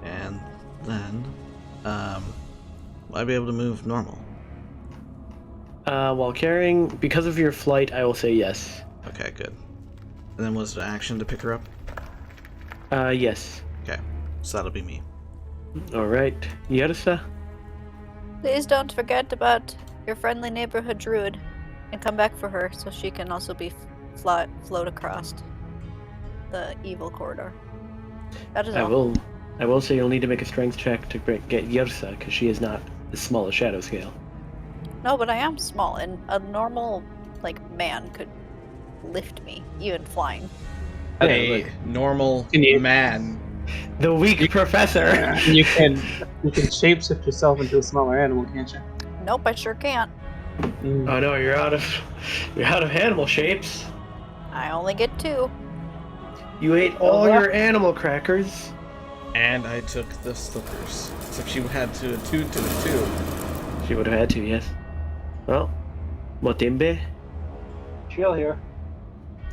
and then, will I be able to move normal? While carrying, because of your flight, I will say yes. Okay, good. And then was it action to pick her up? Yes. Okay, so that'll be me. Alright. Yersa? Please don't forget about your friendly neighborhood druid and come back for her so she can also be float across the evil corridor. That is all. I will say you'll need to make a strength check to get Yersa, because she is not as small as Shadow Scale. No, but I am small, and a normal, man could lift me, even flying. A normal man. The weak professor! Yeah, you can shapeshift yourself into a smaller animal, can't you? Nope, I sure can't. Mm. Oh no, you're out of animal shapes. I only get 2. You ate all your animal crackers. And I took the slippers. So she had to a 2 to a 2. She would have had to, yes. Well, Motimbe. Chill here.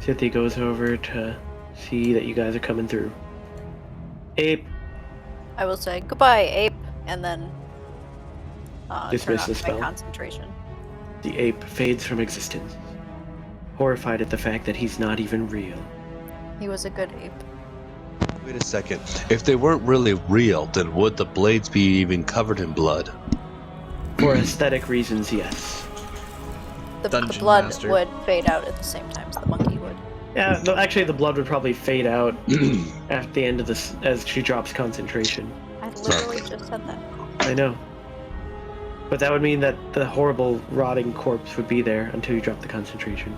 Sithi goes over to see that you guys are coming through. Ape. I will say goodbye, ape, and then Dismiss turn the off my spell. concentration. The ape fades from existence, horrified at the fact that he's not even real. He was a good ape. Wait a second. If they weren't really real, then would the blades be even covered in blood? For aesthetic reasons, yes. The Dungeon blood master. would fade out at the same time as the monkey would. Yeah, no, actually, the blood would probably fade out at the end of this as she drops concentration. I literally just said that. I know. But that would mean that the horrible, rotting corpse would be there until you drop the concentration.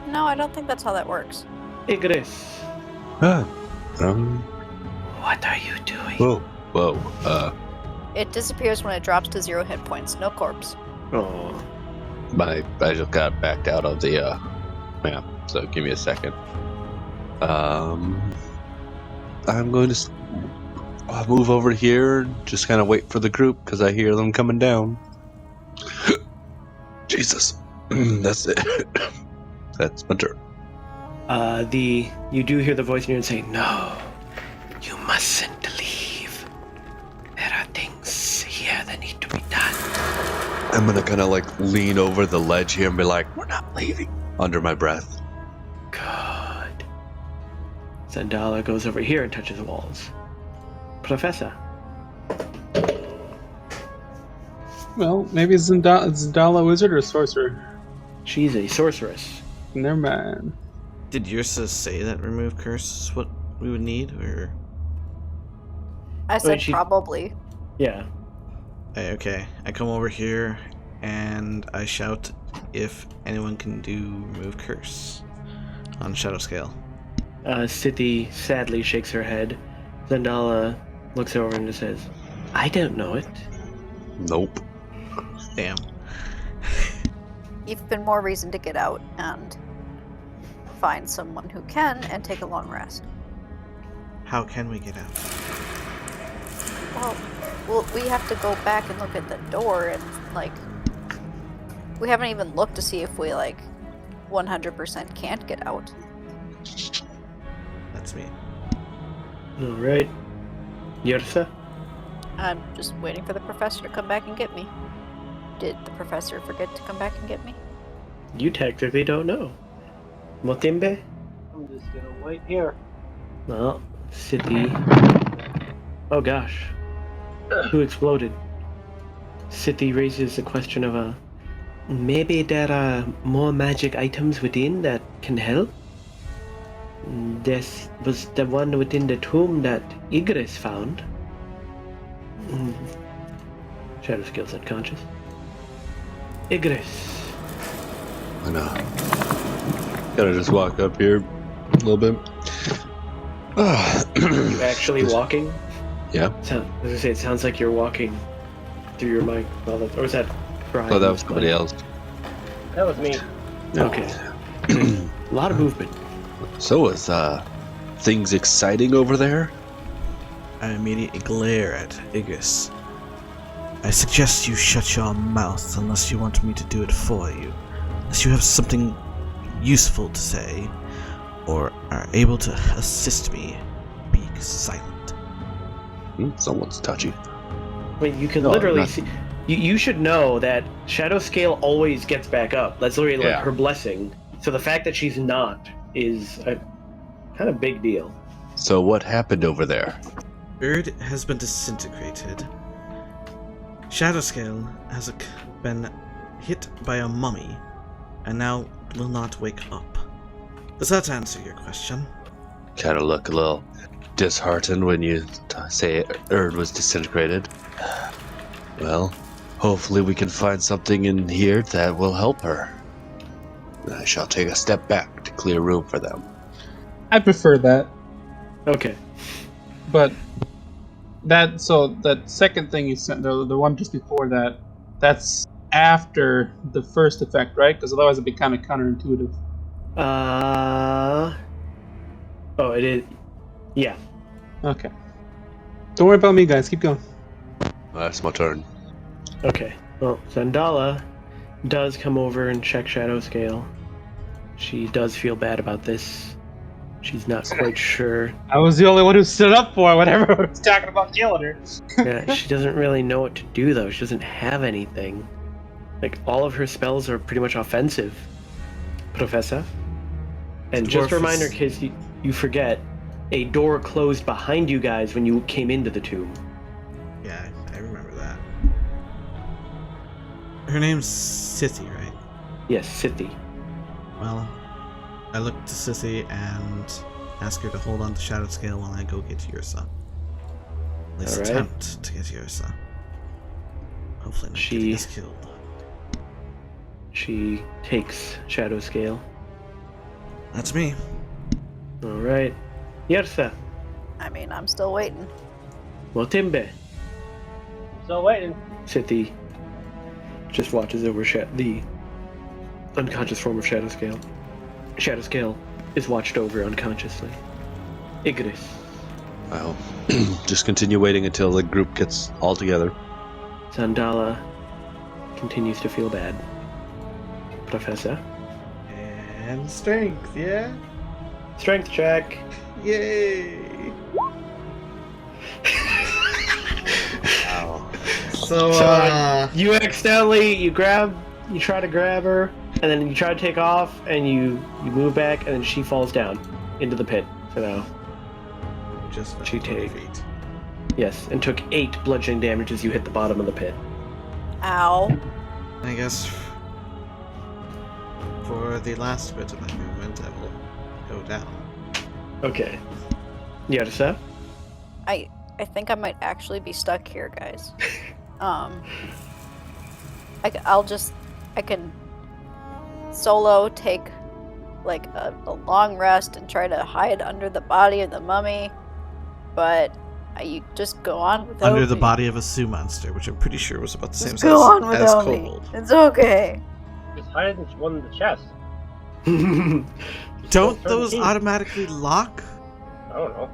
No, I don't think that's how that works. Igris. What are you doing? Whoa. It disappears when it drops to 0 hit points. No corpse. Oh. I just got backed out of the map, so give me a second. I'm going to move over here, just kind of wait for the group, because I hear them coming down. Jesus. That's it. That's my turn. You do hear the voice in your head say, "No, you mustn't leave. There are things here that need to be done." I'm gonna kind of lean over the ledge here and be like, "We're not leaving," under my breath. Good. Zandala goes over here and touches the walls. Professor. Well, maybe Zandala a wizard or a sorcerer? She's a sorceress. Never mind. Did Yersa say that remove curse is what we would need, or? I said she- probably. Yeah. Okay, I come over here and I shout if anyone can do remove curse on Shadow Scale. Sithi sadly shakes her head. Zandala looks over and says, "I don't know it." Nope. Damn. Even more reason to get out and find someone who can and take a long rest. How can we get out? Well, we have to go back and look at the door and, we haven't even looked to see if we, 100% can't get out. That's me. Alright. Yersa? I'm just waiting for the professor to come back and get me. Did the professor forget to come back and get me? You technically don't know. Motimbe? I'm just gonna wait here. Well, Sithi. Oh gosh. Who exploded? Sithi raises the question of maybe there are more magic items within that can help? This was the one within the tomb that Igris found. Shadow Scale's unconscious. Igris. I know. Gotta just walk up here a little bit. You actually walking? Yeah. As I was gonna say, it sounds like you're walking through your mic. Well, or was that Brian? Oh, that was somebody else. That was me. Okay. A lot of movement. So is things exciting over there? I immediately glare at Igris. I suggest you shut your mouth unless you want me to do it for you. Unless you have something useful to say, or are able to assist me, be silent. Someone's touchy. I mean, you can No, literally not- see. You should know that Shadow Scale always gets back up. That's literally Yeah. her blessing. So the fact that she's not is a kind of big deal. So what happened over there? Bird has been disintegrated. Shadowscale has been hit by a mummy and now will not wake up. Does that answer your question? Kind of look a little disheartened when you say Erd was disintegrated. Well, hopefully we can find something in here that will help her. I shall take a step back to clear room for them. I prefer that. Okay. But that second thing you sent, the one just before that, that's after the first effect, right? Because otherwise it'd be kind of counterintuitive. Oh, it is. Yeah. Okay. Don't worry about me, guys. Keep going. That's my turn. Okay. Well, Zandala does come over and check Shadowscale. She does feel bad about this. She's not quite sure. I was the only one who stood up for whatever was talking about killing her. Yeah, she doesn't really know what to do, though. She doesn't have anything. Like, all of her spells are pretty much offensive. Professor? And just a reminder, in case you forget, a door closed behind you guys when you came into the tomb. Yeah, I remember that. Her name's Sithy, right? Yes, Sithy. Well, I look to Sithy and ask her to hold on to Shadowscale while I go get Yrsa. At least attempt to get Yrsa. Hopefully not getting us killed. She takes Shadowscale. That's me. Alright. Yrsa. I mean, I'm still waiting. Motimbe. Still waiting. Sithy just watches over the unconscious form of Shadowscale. Shadowscale is watched over unconsciously. Igris. I'll just continue waiting until the group gets all together. Zandala continues to feel bad. Professor. And strength, yeah? Strength check. Yay! Wow. So, you accidentally, you try to grab her, and then you try to take off, and you move back, and then she falls down into the pit. So now, just she 20 take. feet. Yes, and took 8 bludgeoning damage as you hit the bottom of the pit. Ow. I guess for the last bit of my movement, I will go down. Okay. Yrsa? I think I might actually be stuck here, guys. I can solo take like a long rest and try to hide under the body of the mummy, but you just go on without Under the me. body of a Sioux monster, which I'm pretty sure was about the same Just size go on as without me. Kobold. It's okay. Just hide one in the chest. Don't Turn those the key. automatically lock? I don't know.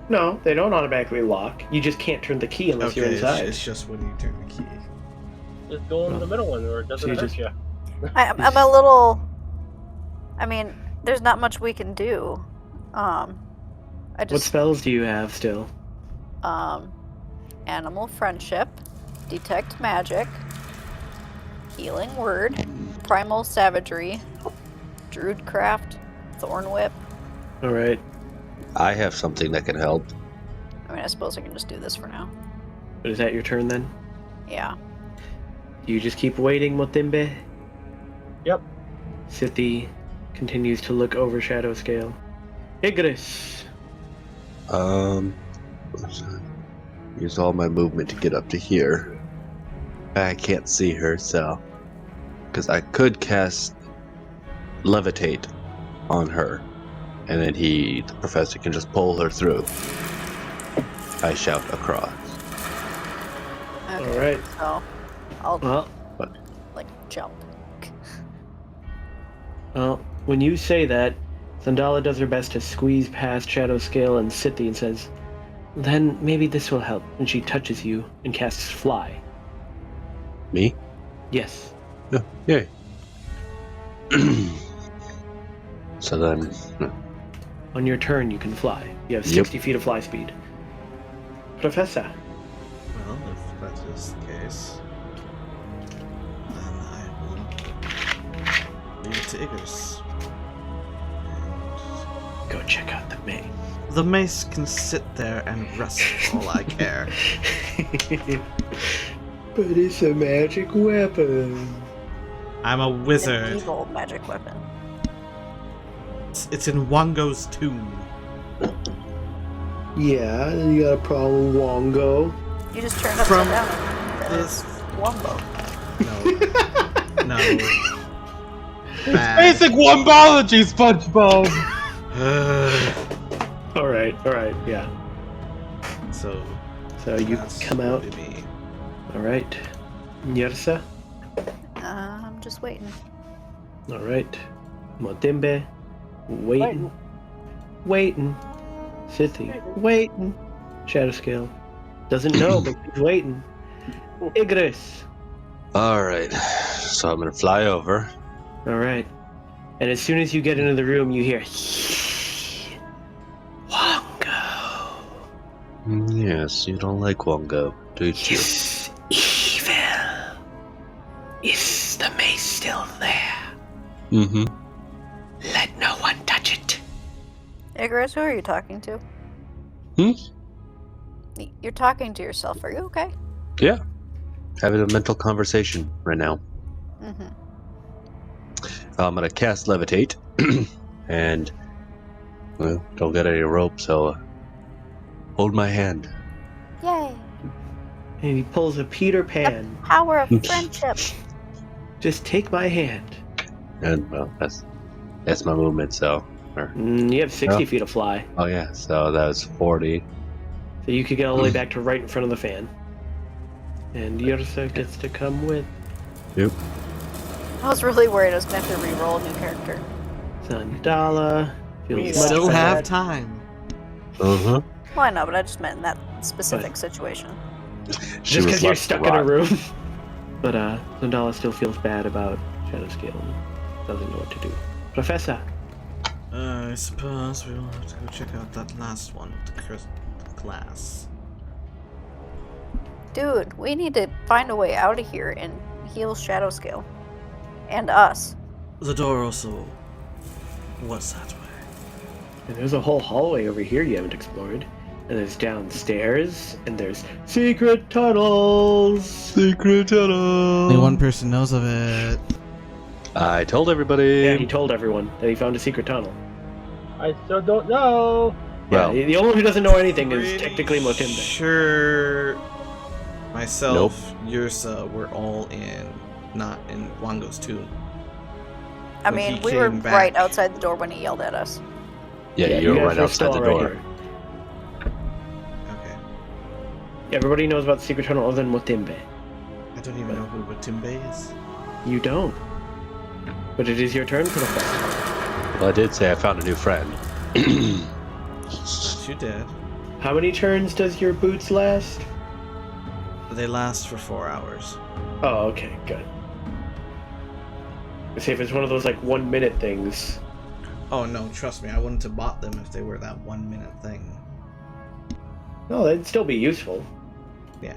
No, they don't automatically lock. You just can't turn the key unless you're inside. It's just when you turn the key. Just go in the middle one, or it doesn't So you hurt just- you. I'm a little. I mean, there's not much we can do. I What just spells do you have still? animal friendship, detect magic, healing word, primal savagery, druidcraft, thorn whip. Alright. I have something that can help. I mean, I suppose I can just do this for now. But is that your turn then? Yeah. Do you just keep waiting, Motimbe? Yep. Sithy continues to look over Shadowscale. Igris. Use all my movement to get up to here. I can't see her, so because I could cast levitate on her, and then the professor can just pull her through. I shout across. Okay. Alright. So, I'll Well, jump. when you say that, Zandala does her best to squeeze past Shadowscale and Sithy and says, then maybe this will help. And she touches you and casts Fly. Me? Yes. Yeah. Yay. So then, On your turn, you can fly. You have Yep. 60 feet of fly speed. Professor. Well, if that is the case, then I will leave it to Igris. Go check out the main. The mace can sit there and rest for all I care. But it's a magic weapon. I'm a An wizard. evil magic weapon. It's in Wango's tomb. Yeah, you got a problem with Wango? You just turned upside From down. this- Wombo. No. Basic wombology, SpongeBob. Alright, yeah. So you that's come out. would be me. Alright. Nyarsa? I'm just waiting. Alright. Motimbe? Waiting. Sithi? Waiting. Shadowscale? Doesn't know, but he's waiting. Igris? Alright, so I'm gonna fly over. Alright. And as soon as you get into the room, you hear... Wango. Yes, you don't like Wango, do you? Is evil. Is the mace still there? Mm-hmm. Let no one touch it. Igris, who are you talking to? You're talking to yourself. Are you okay? Yeah. Having a mental conversation right now. Mm-hmm. I'm gonna cast Levitate, and well, don't get any rope, so hold my hand. Yay! And he pulls a Peter Pan. Power of friendship. Just take my hand. And well, that's my movement. So, You have 60 Oh. feet of fly. oh yeah, so that's 40. So you could get all the way back to right in front of the fan. And Yursa gets to come with Yep. I was really worried I was going to have to re-roll a new character. Sandala. We Feels still much have better. time. Uh-huh. Well, I know, but I just meant in that specific situation. She Just because you're reflects stuck a in a lot. room. But Sandala still feels bad about Shadowscale and doesn't know what to do. Professor. I suppose we'll have to go check out that last one, the class. Dude, we need to find a way out of here and heal Shadowscale. And us. The door also was that way. And there's a whole hallway over here you haven't explored. And there's downstairs, and there's secret tunnels. Secret tunnel. Only one person knows of it. I told everybody. Yeah, he told everyone that he found a secret tunnel. I still don't know. Well, Yeah, the only one who doesn't know anything is technically Motimbe. Sure. Myself, Yursa, we're all not in Wango's tomb. I When mean, he we were came back- right outside the door when he yelled at us. yeah, you you're guys right were outside the still right door. here. Okay. Everybody knows about the secret tunnel other than Motimbe. I don't even know who Batimbe is. You don't. But it is your turn, Professor. Well, I did say I found a new friend. But you did. How many turns does your boots last? They last for 4 hours. Oh, okay, good. See if it's one of those like 1 minute things. Oh no, trust me, I wouldn't have bought them if they were that 1 minute thing. No, that'd still be useful. Yeah.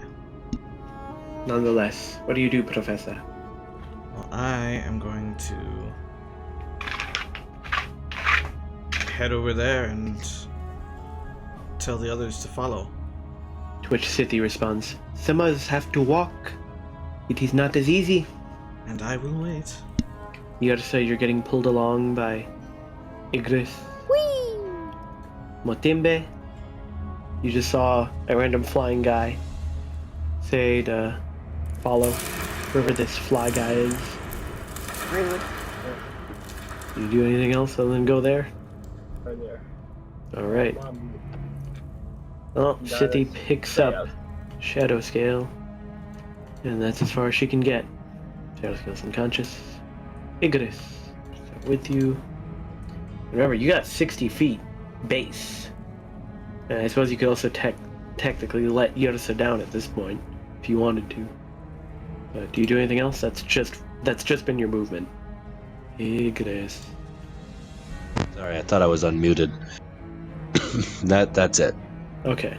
Nonetheless, what do you do, Professor? Well, I am going to head over there and tell the others to follow. To which Sithi responds, "Some of us have to walk. It is not as easy." And I will wait. You gotta say you're getting pulled along by Igris. Whee! Motimbe. You just saw a random flying guy say to follow whoever this fly guy is. Rude. Do you do anything else other than go there? Right there. Alright. Well, Sithi picks up Shadowscale. And that's as far as she can get. Shadowscale's unconscious. Igris, start with you. Remember, you got 60 feet base. And I suppose you could also technically let Yursa down at this point, if you wanted to. But do you do anything else? That's just been your movement. Igris. Sorry, I thought I was unmuted. That's it. Okay.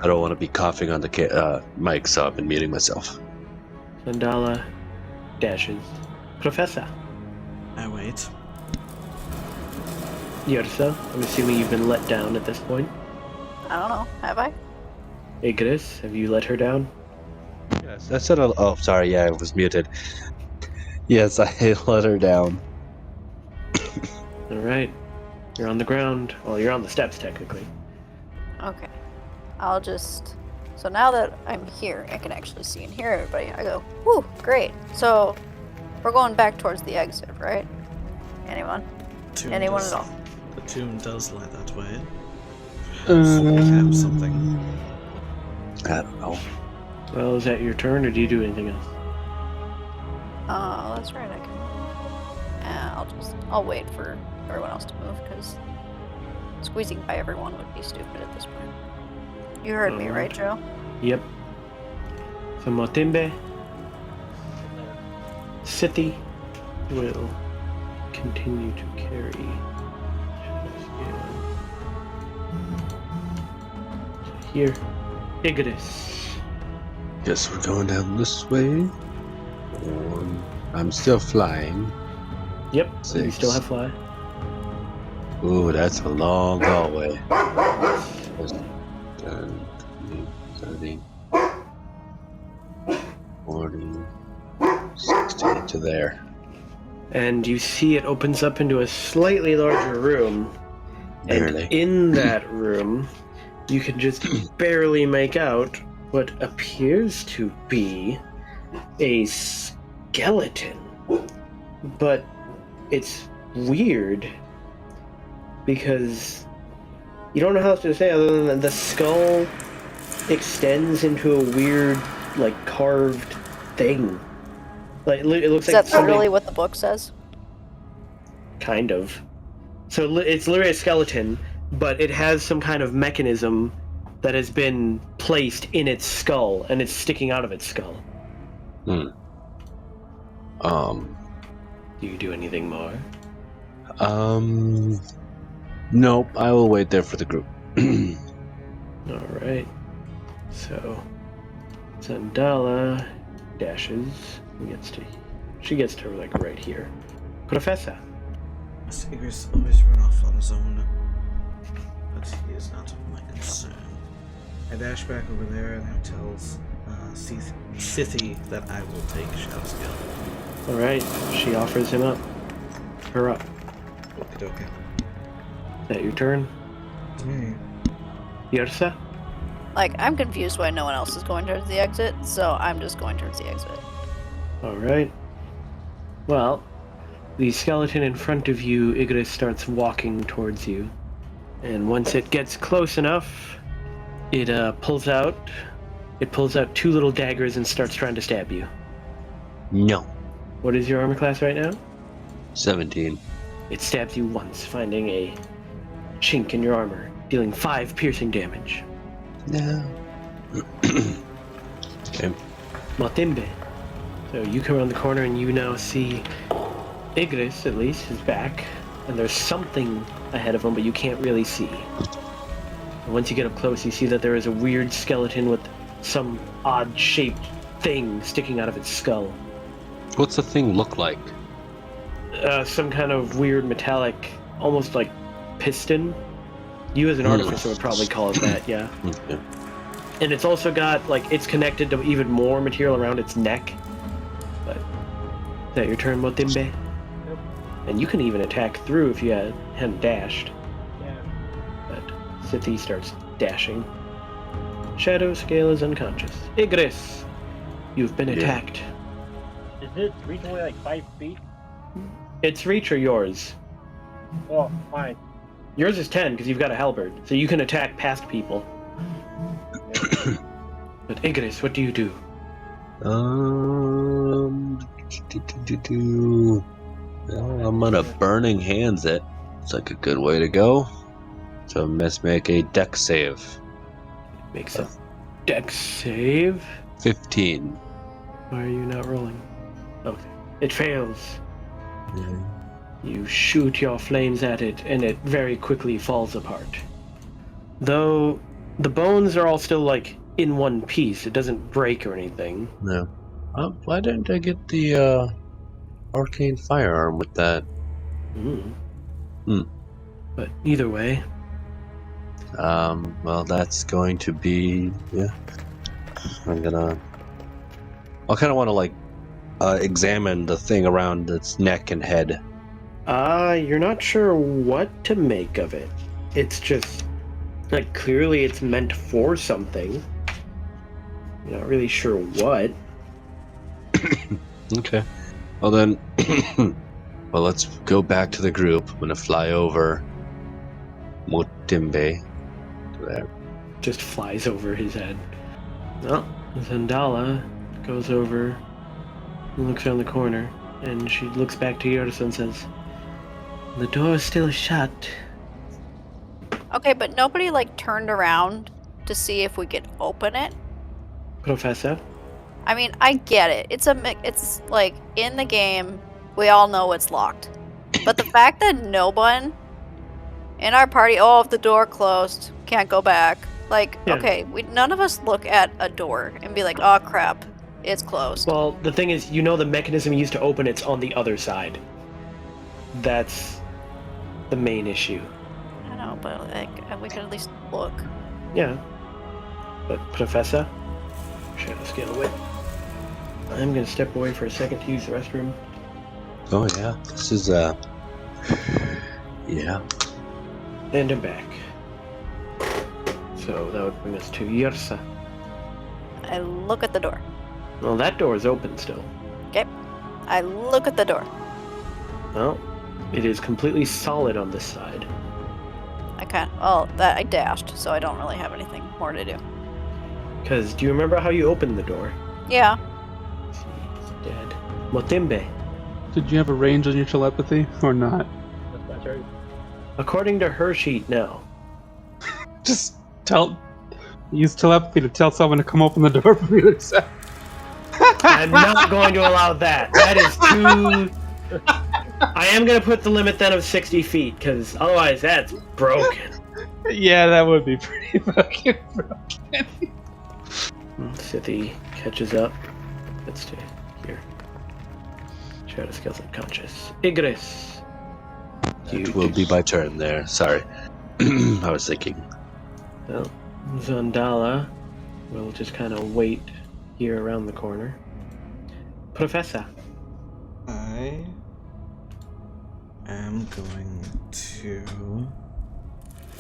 I don't want to be coughing on the mic, so I've been muting myself. Sandala dashes. Professor. I wait. Yersa, I'm assuming you've been let down at this point. I don't know. Have I? Igris, have you let her down? Yes, I said. Oh, sorry. Yeah, I was muted. Yes, I let her down. All right. You're on the ground. Well, you're on the steps, technically. Okay. I'll just. So now that I'm here, I can actually see and hear everybody. I go, whew, great. So we're going back towards the exit, right? Anyone? Anyone at all? The tomb does lie that way. Have something. I don't know. Well, is that your turn, or do you do anything else? Oh, that's right. I can. I'll wait for everyone else to move because squeezing by everyone would be stupid at this point. You heard me, right, Joe? Yep. So Motimbe, City will continue to carry Shadow Scale. So here, Igris. Guess we're going down this way. I'm still flying. Yep, you 6. still have fly. Ooh, that's a long hallway. 10, 20, 30, 40, 60 to there. And you see it opens up into a slightly larger room. Barely. And in that room, you can just barely make out what appears to be a skeleton. But it's weird because you don't know how else to say other than that the skull extends into a weird, like, carved thing. Like it looks Is like that somebody... literally what the book says? Kind of. So it's literally a skeleton, but it has some kind of mechanism that has been placed in its skull, and it's sticking out of its skull. Do you do anything more? Nope. I will wait there for the group. Alright. So Zandala dashes and she gets to like right here. Professor. Igris always run off on his own, but he is not of my concern. I dash back over there and I tells Sithy that I will take Shadow Scale. Alright, she offers him up. Her up. Okie dokie. Is that your turn? Yersa? Like, I'm confused why no one else is going towards the exit, so I'm just going towards the exit. Alright. Well, the skeleton in front of you, Igris, starts walking towards you. And once it gets close enough, it pulls out 2 little daggers and starts trying to stab you. No. What is your armor class right now? 17. It stabs you once, finding a chink in your armor, dealing 5 piercing damage. No. Okay. Motimbe. So you come around the corner and you now see Igris, at least, is back, and there's something ahead of him, but you can't really see. And once you get up close, you see that there is a weird skeleton with some odd-shaped thing sticking out of its skull. What's the thing look like? Some kind of weird metallic, almost like piston. You as an artificer would probably call it that, yeah. Okay. And it's also got, like, it's connected to even more material around its neck. But, is that your turn, Motimbe? Yep. And you can even attack through if you hadn't dashed. Yeah. But Sithy starts dashing. Shadow Scale is unconscious. Igris, you've been attacked. Is it reach only like 5 feet? Its reach or yours? Oh, mine. Yours is 10 because you've got a halberd, so you can attack past people. But Igris, what do you do? Well, I'm gonna burning hands it. It's like a good way to go. So let's make a dex save. Makes a dex save. 15. Why are you not rolling? Okay. It fails. You shoot your flames at it, and it very quickly falls apart. Though the bones are all still, like, in one piece. It doesn't break or anything. No. Why didn't I get the arcane firearm with that? But either way, Well, that's going to be I'll kind of want to like examine the thing around its neck and head. you're not sure what to make of it. It's just like clearly it's meant for something. You're not really sure what. Okay. Well then, well, let's go back to the group. I'm gonna fly over Motimbe to there. Just flies over his head. Well, Zandala goes over and looks around the corner, and she looks back to Yorsa and says, "The door is still shut." Okay, but nobody like turned around to see if we could open it. Professor? I mean, I get it. It's like in the game, we all know it's locked. But the fact that no one in our party, oh, if the door closed, can't go back. Like, Yeah. okay, none of us look at a door and be like, oh crap, it's closed. Well, the thing is, you know the mechanism used to open it's on the other side. That's the main issue. I know, but like, we could at least look. Yeah. But, Professor? Shadow scale away. I'm gonna step away for a second to use the restroom. Oh yeah, this is yeah. And I'm back. So that would bring us to Yorsa. I look at the door. Well, that door is open still. Okay. I look at the door. Well, it is completely solid on this side. I dashed, so I don't really have anything more to do. Because, do you remember how you opened the door? Yeah. He's dead. Motimbe. Did you have a range on your telepathy or not? That's my turn. According to her sheet, no. Just use telepathy to tell someone to come open the door for you to accept. I'm not going to allow that. That is too... I am going to put the limit then of 60 feet, because otherwise that's broken. Yeah, that would be pretty fucking broken. Scythy catches up. Let's do here. Shadow scales unconscious. Igris. It will be my turn there. Sorry. I was thinking. Well, Zandala will just kind of wait here around the corner. Professor. I am going to...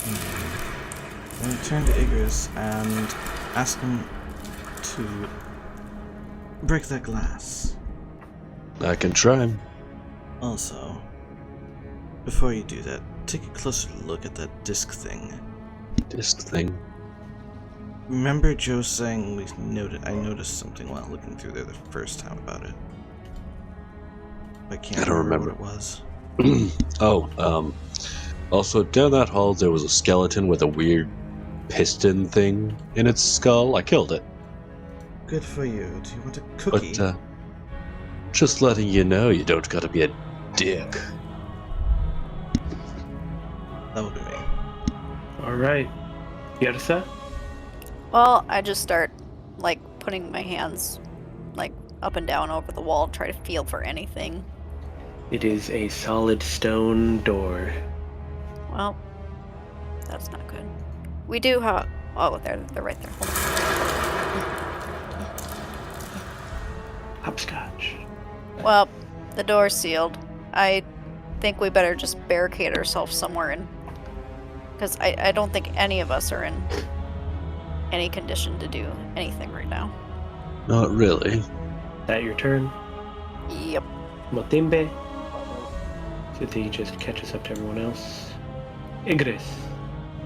I'm going to turn to Igris and ask him to break that glass. I can try. Also, before you do that, take a closer look at that disc thing. Disc thing. Remember Joe saying I noticed something while looking through there the first time about it? I can't I don't remember. what it was. Also down that hall there was a skeleton with a weird piston thing in its skull. I killed it. Good for you. Do you want a cookie? But, just letting you know, you don't gotta be a dick. That would be me. Alright. Yersa? Well, I just start, like, putting my hands, like, up and down over the wall, try to feel for anything. It is a solid stone door. Well, that's not good. We do have... Oh, they're right there. Hold on. Hopscotch. Well, the door's sealed. I think we better just barricade ourselves somewhere in... Because I don't think any of us are in any condition to do anything right now. Not really. That your turn? Yep. Motimbe? Scythy just catches up to everyone else. Igris.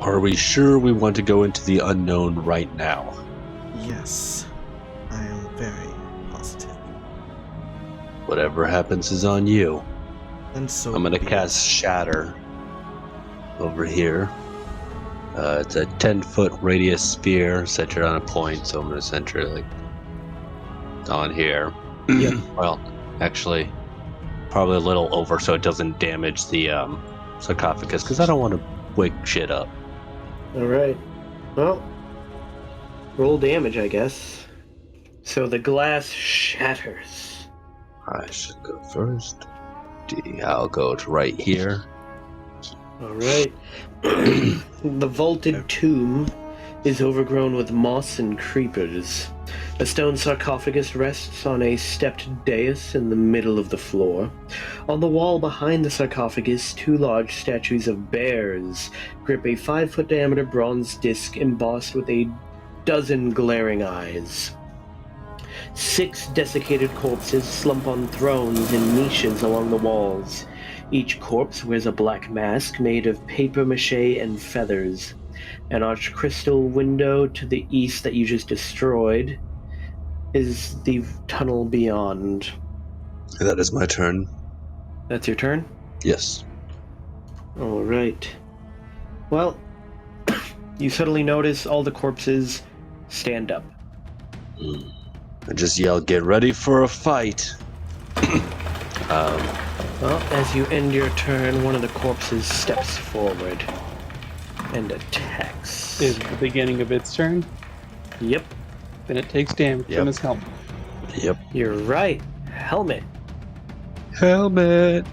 Are we sure we want to go into the unknown right now? Yes. I am very positive. Whatever happens is on you. And so I'm gonna be it. cast Shatter over here. It's a 10-foot radius sphere centered on a point, so I'm gonna center it like on here. Yep. Well, actually, probably a little over so it doesn't damage the sarcophagus, because I don't want to wake shit up. Alright. Well, roll damage, I guess. So the glass shatters. I should go first. I'll go to right here. Alright. The vaulted tomb is overgrown with moss and creepers. A stone sarcophagus rests on a stepped dais in the middle of the floor. On the wall behind the sarcophagus, 2 large statues of bears grip a 5-foot diameter bronze disc embossed with a dozen glaring eyes. 6 desiccated corpses slump on thrones in niches along the walls. Each corpse wears a black mask made of papier-mâché and feathers. An arched crystal window to the east that you just destroyed is the tunnel beyond. That is my turn. That's your turn? Yes. Alright. Well, you suddenly notice all the corpses stand up. I just yell, "Get ready for a fight!" Well, as you end your turn, one of the corpses steps forward and attacks. Is the beginning of its turn? Yep, Then it takes damage Yep. from his helmet. Yep. you're right. Helmet. Helmet.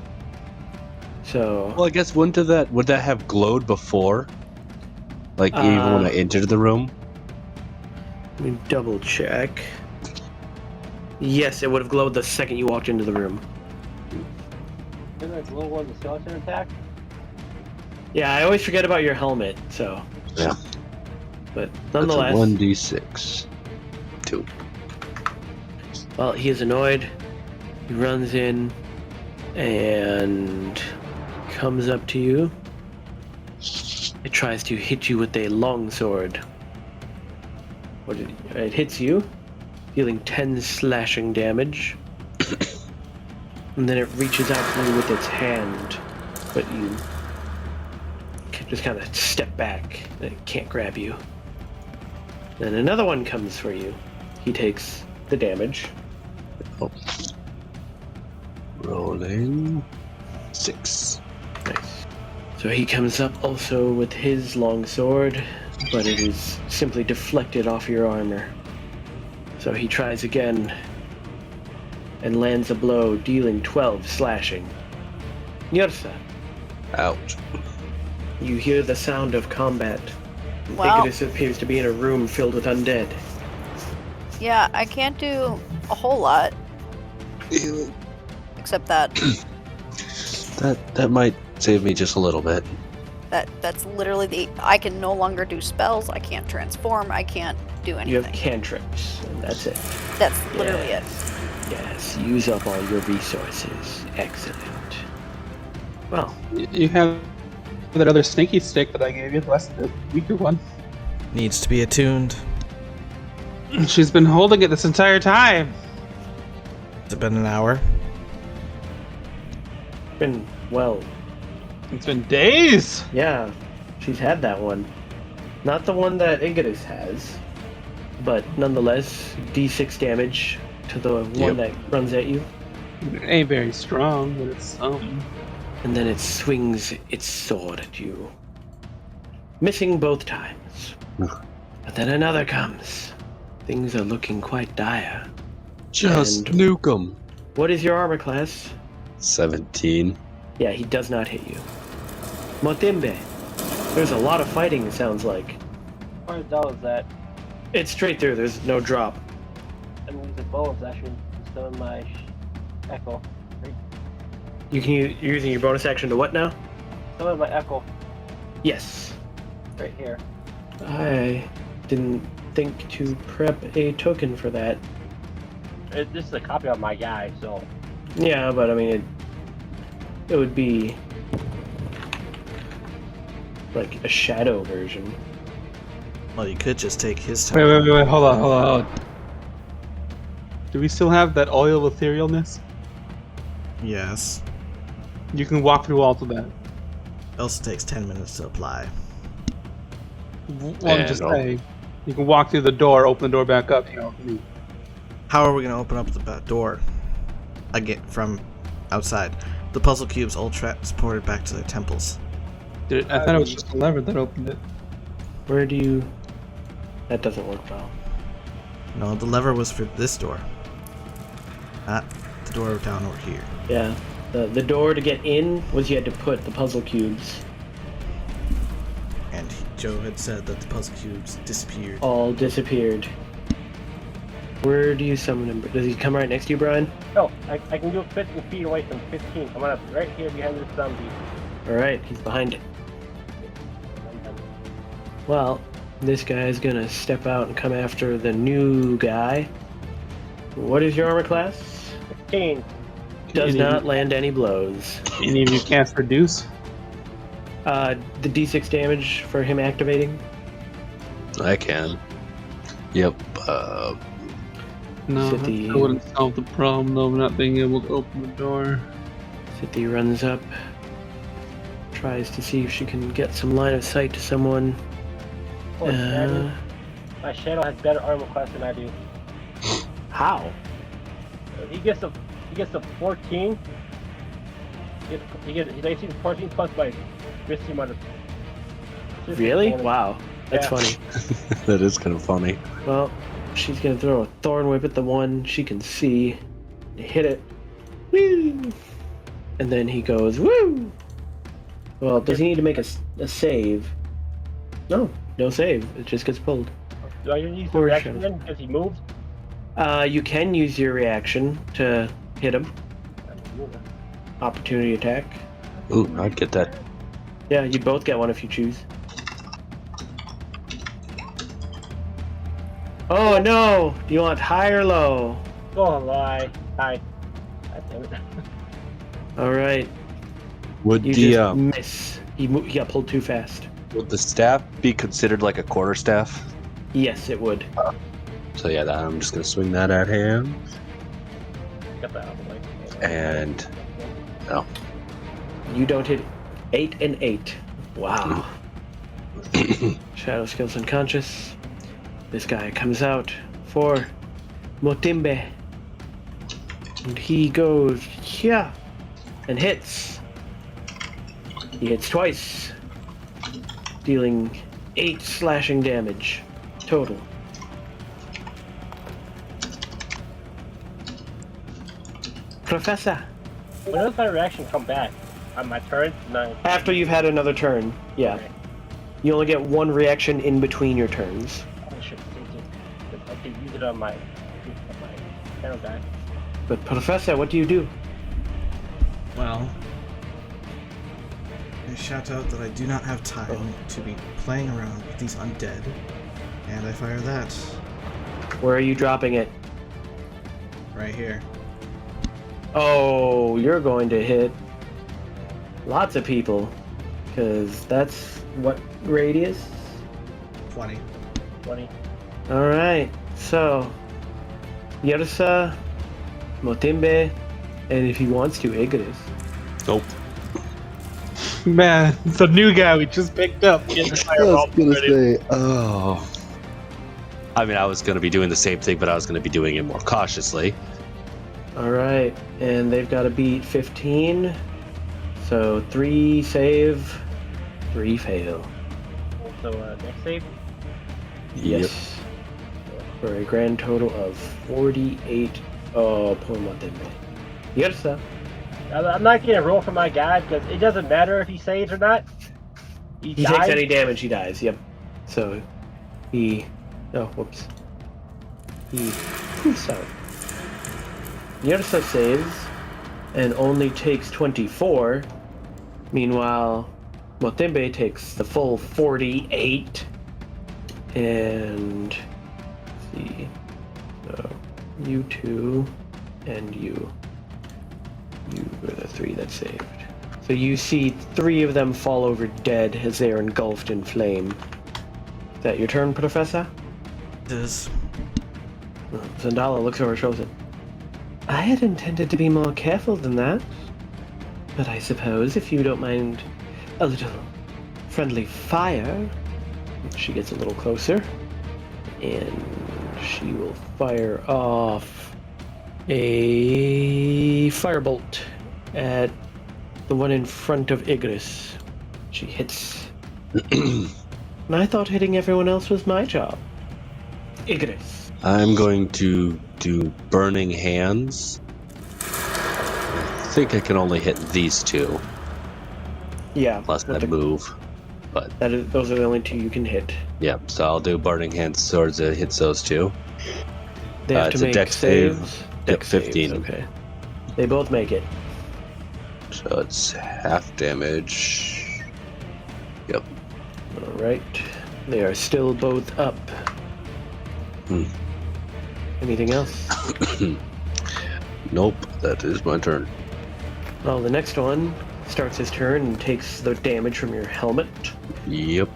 So, Well, I guess would that have glowed before? Like even when I entered the room? let me double check. Yes, it would have glowed the second you walked into the room. Isn't it a little one the skeleton attack? Yeah, I always forget about your helmet, so. Yeah. But That's a nonetheless, 1d6. 2. well, he is annoyed. He runs in and comes up to you. It tries to hit you with a longsword. It hits you, dealing 10 slashing damage. And then it reaches out to you with its hand, but you just kind of step back and it can't grab you. Then another one comes for you. He takes the damage. Oh. Rolling 6. Nice. So he comes up also with his long sword, but it is simply deflected off your armor. So he tries again and lands a blow, dealing 12 slashing. Nyorsa, Ouch. you hear the sound of combat. Well, Icarus appears to be in a room filled with undead. yeah, I can't do a whole lot except that. That might save me just a little bit. That's literally I can no longer do spells. I can't transform. I can't do You have anything. cantrips, and that's it. That's literally it. Yes, use up all your resources. Excellent. Well, You have that other snaky stick that I gave you, the weaker one. Needs to be attuned. She's been holding it this entire time. Has it been an hour? well, It's been days. yeah, she's had that one. Not the one that Icarus has, but nonetheless, D6 damage to the one that runs at you. It ain't very strong, but it's And then it swings its sword at you. Missing both times. But then another comes. Things are looking quite dire. Just And- nuke 'em. What is your armor class? 17. Yeah, he does not hit you. Motimbe. There's a lot of fighting, it sounds like. How dull is that? It's straight through, there's no drop. I'm using bonus action to stone my echo. You're using your bonus action to what now? Stone my echo Yes. right here. I didn't think to prep a token for that. This is a copy of my guy, so Yeah, but I mean, it would be like a shadow version. Well, you could just take his time. Wait, hold on. Do we still have that oil etherealness? Yes. You can walk through all of that. Also takes 10 minutes to apply. Well, Yeah, I'm just no. saying. You can walk through the door, open the door back up, How are we going to open up the back door? Again, from outside. The puzzle cubes all transported back to their temples. Dude, I thought it was just a lever that opened it. Where do you... That doesn't work well. No, the lever was for this door. Not the door down over here. Yeah. The door to get in was you had to put the puzzle cubes Joe had said that the puzzle cubes disappeared. All disappeared. Where do you summon him? Does he come right next to you, Brian? No, I can do it 15 feet away from 15. I'm up right here behind this zombie. Alright, he's behind it. Well, this guy's gonna step out and come after the new guy. What is your armor class? 15. Does not land any blows. Any of you cast reduce? The d6 damage for him activating? I can. Yep. No, City. that wouldn't solve the problem though, of not being able to open the door. City runs up, tries to see if she can get some line of sight to someone. Oh, my shadow has better armor class than I do. How? He gets a 14. He's 18 14 plus my risky amount of. Really? Wow. That's Yeah. funny. That is kind of funny. Well, she's gonna throw a thorn whip at the one she can see. Hit it. Woo! And then he goes, woo! Well, does he need to make a save? No save. It just gets pulled. Do I use the Or reaction shadow. then because he moved? You can use your reaction to hit him. Opportunity attack. Ooh, I'd get that. Yeah, you both get one if you choose. Oh no! Do you want high or low? Oh, lie. Hi. God damn it. Alright, Would you the just miss. He got pulled too fast. would the staff be considered like a quarterstaff? Yes, it would. So yeah, I'm just gonna swing that at him, Get that out of the way. and no. You don't hit 8 and 8. Wow. Shadow skill's unconscious. This guy comes out for Motimbe. And he goes here and hits. He hits twice, dealing 8 slashing damage total. Professor. When does my reaction come back? On my turn? No. After you've had another turn, yeah. Okay. You only get one reaction in between your turns. I should use it on my channel guy. But Professor, what do you do? Well, I shout out that I do not have time to be playing around with these undead, and I fire that Where are you dropping it? right here. Oh, you're going to hit lots of people. Because that's what radius? 20. 20. Alright, so Yersa, Motimbe, and if he wants to, Igris. Nope. Man, it's a new guy we just picked up. Get the fireball ready. Oh. I mean, I was gonna be doing the same thing, but I was gonna be doing it more cautiously. Alright, and they've got to beat 15. So 3 save, 3 fail. So, next save? Yes. For a grand total of 48. Oh, poor Motimbe. Yersa. I'm not getting a roll for my guy because it doesn't matter if he saves or not. He He dies. takes any damage, he dies. Yep. So he. Oh, whoops. He. Sorry. Yersa saves and only takes 24. Meanwhile, Motimbe takes the full 48. And. Let's see. So you two and you. You were the 3 that saved. So you see 3 of them fall over dead as they are engulfed in flame. Is that your turn, Professor? It is. Zandala looks over her shoulder. I had intended to be more careful than that. But I suppose if you don't mind a little friendly fire. She gets a little closer. And she will fire off a firebolt at the one in front of Igris. She hits. And I thought hitting everyone else was my job. Igris. I'm going to do Burning Hands. I think I can only hit these 2, Yeah. unless I with the- move. but Those are the only two you can hit. yeah. So I'll do Burning Hand swords that hits those two. They have It's to a make dex save. saves. Yep, Dex 15. saves, okay. They both make it. So it's half damage. Yep. Alright. They are still both up. Anything else? Nope. That is my turn. Well, the next one starts his turn and takes the damage from your helmet. Yep.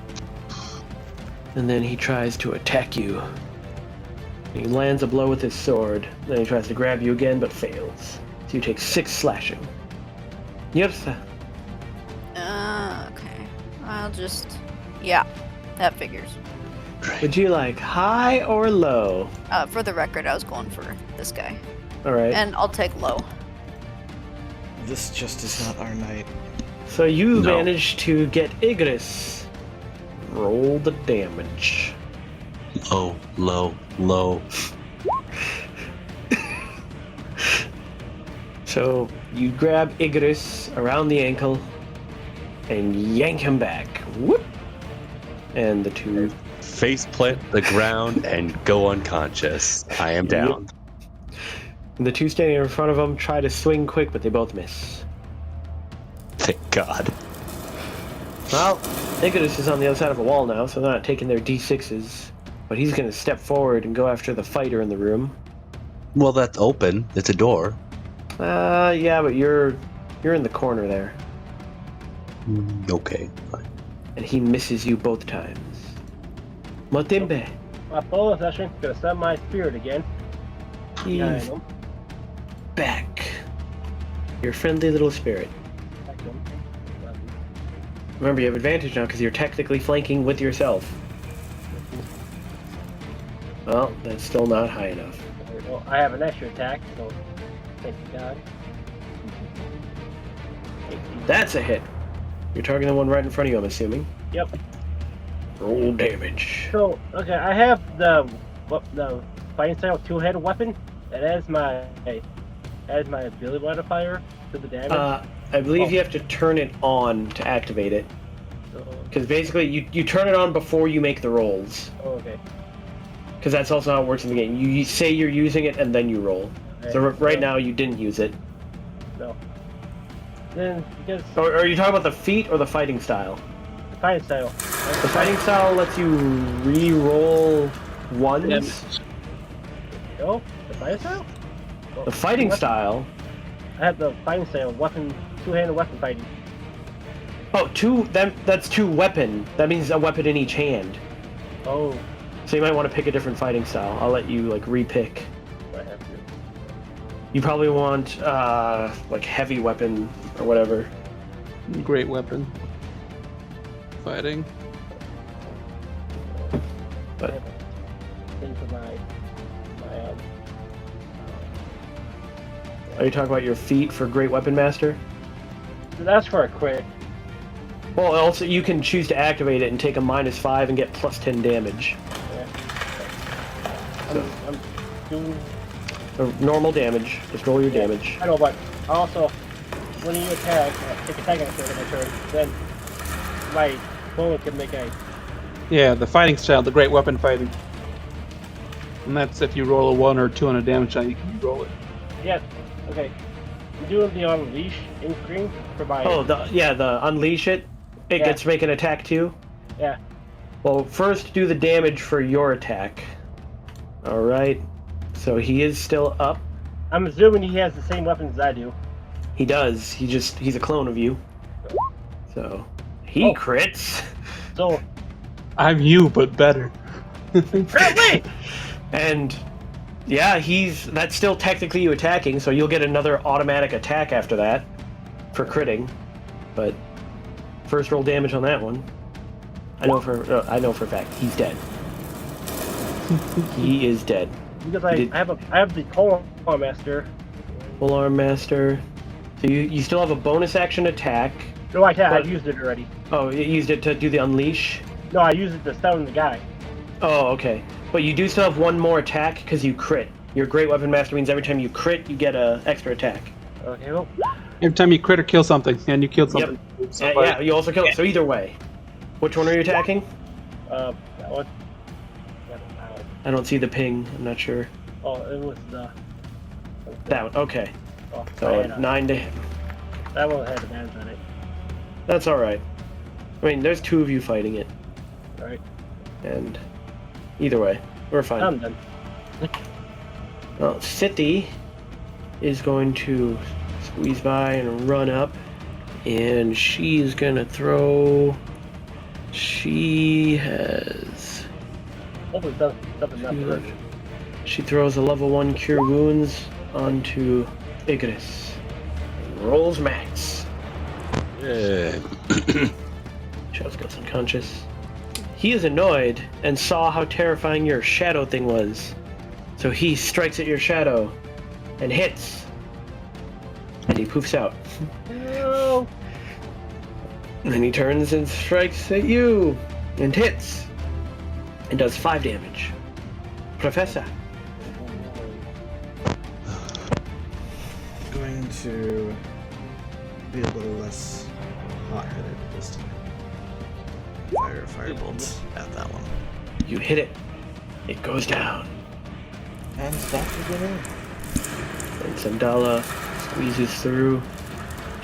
And then he tries to attack you. He lands a blow with his sword. Then he tries to grab you again, but fails. So you take 6 slashing. Yes. Okay. I'll just... Yeah, that figures. Would you like high or low? For the record, I was going for this guy. Alright. And I'll take low. This just is not our night. So you No. managed to get Igris. Roll the damage. Low, low, low. So you grab Igris around the ankle and yank him back. Whoop! And the two... Face plant the ground and go unconscious. I am down. And the two standing in front of him try to swing quick, but they both miss. Thank God. Well, Igris is on the other side of a wall now, so they're not taking their D6s. But he's going to step forward and go after the fighter in the room. Well, that's open. It's a door. Yeah, but you're in the corner there. Okay, fine. And he misses you both times. Motimbe. My bonus action gonna send my spirit again. He's Behind him. back. Your friendly little spirit. Back him. Remember, you have advantage now because you're technically flanking with yourself. Well, that's still not high enough. Well, I have an extra attack, so thank God. That's a hit. You're targeting the one right in front of you, I'm assuming. Yep. Roll damage. So, okay, I have the fighting style two-handed weapon. That adds my ability modifier to the damage. I believe you have to turn it on to activate it. So, Because basically, you turn it on before you make the rolls. oh, okay. Because that's also how it works in the game. You say you're using it, and then you roll. So right now, you didn't use it. No. Then, because Or are you talking about the feat or the fighting style? the fighting style. The fighting style lets you re-roll ones. No? The fighting style? Well, The fighting weapon- style... I have the fighting style, two-handed weapon fighting. Oh, that's two weapon. That means a weapon in each hand. Oh, So you might want to pick a different fighting style. I'll let you, re-pick. I have to. You probably want, heavy weapon or whatever. Great weapon. Fighting. But Into my are you talking about your feat for Great Weapon Master? that's for a crit. Well, also you can choose to activate it and take a -5 and get +10 damage. I'm doing. Normal damage. Just roll your damage. I know, but also when you attack, take attack on my turn, then my opponent can make a. Yeah, the fighting style, the great weapon fighting. And that's if you roll a 1 or 2 on a damage die, you can roll it. Yeah, okay. I'm doing the unleash in screen for my. Oh, the unleash it. It Yeah. gets to make an attack too. Yeah. Well, first do the damage for your attack. All right. So he is still up. I'm assuming he has the same weapons as I do. He does. He's a clone of you. So he Oh. crits. So, I'm you, but better. currently! And yeah, that's still technically you attacking, so you'll get another automatic attack after that for critting. But first roll damage on that one. I know for a fact he's dead. He is dead. Because I have the Polar Master. Full arm master. So you still have a bonus action attack. No, I But- used it already. Oh, you used it to do the unleash? No, I used it to stun the guy. Oh, okay. But you do still have one more attack because you crit. Your Great Weapon Master means every time you crit, you get a extra attack. Okay, well, Every time you crit or kill something, and you killed something. Yeah, you also kill it. So either way. Which one are you attacking? That one. I don't see the ping. I'm not sure. Oh, it was the. That one. Okay. Oh, So 9 to hit. that one had advantage on it. That's all right. I mean, there's 2 of you fighting it, Right. and either way, we're fine. I'm done. Well, City is going to squeeze by and run up, and she's gonna throw. She has. Hopefully, it does something not hurt. She throws a level 1 Cure Wounds onto Igris. And rolls max. Yeah. Shadows goes unconscious. He is annoyed and saw how terrifying your shadow thing was. So he strikes at your shadow and hits. And he poofs out. No. And then he turns and strikes at you and hits. And does 5 damage. Professor. Going to be a little less hot-headed this time. Fire firebolt at that one. You hit it. It goes down. And stop the grenade. And Sandala squeezes through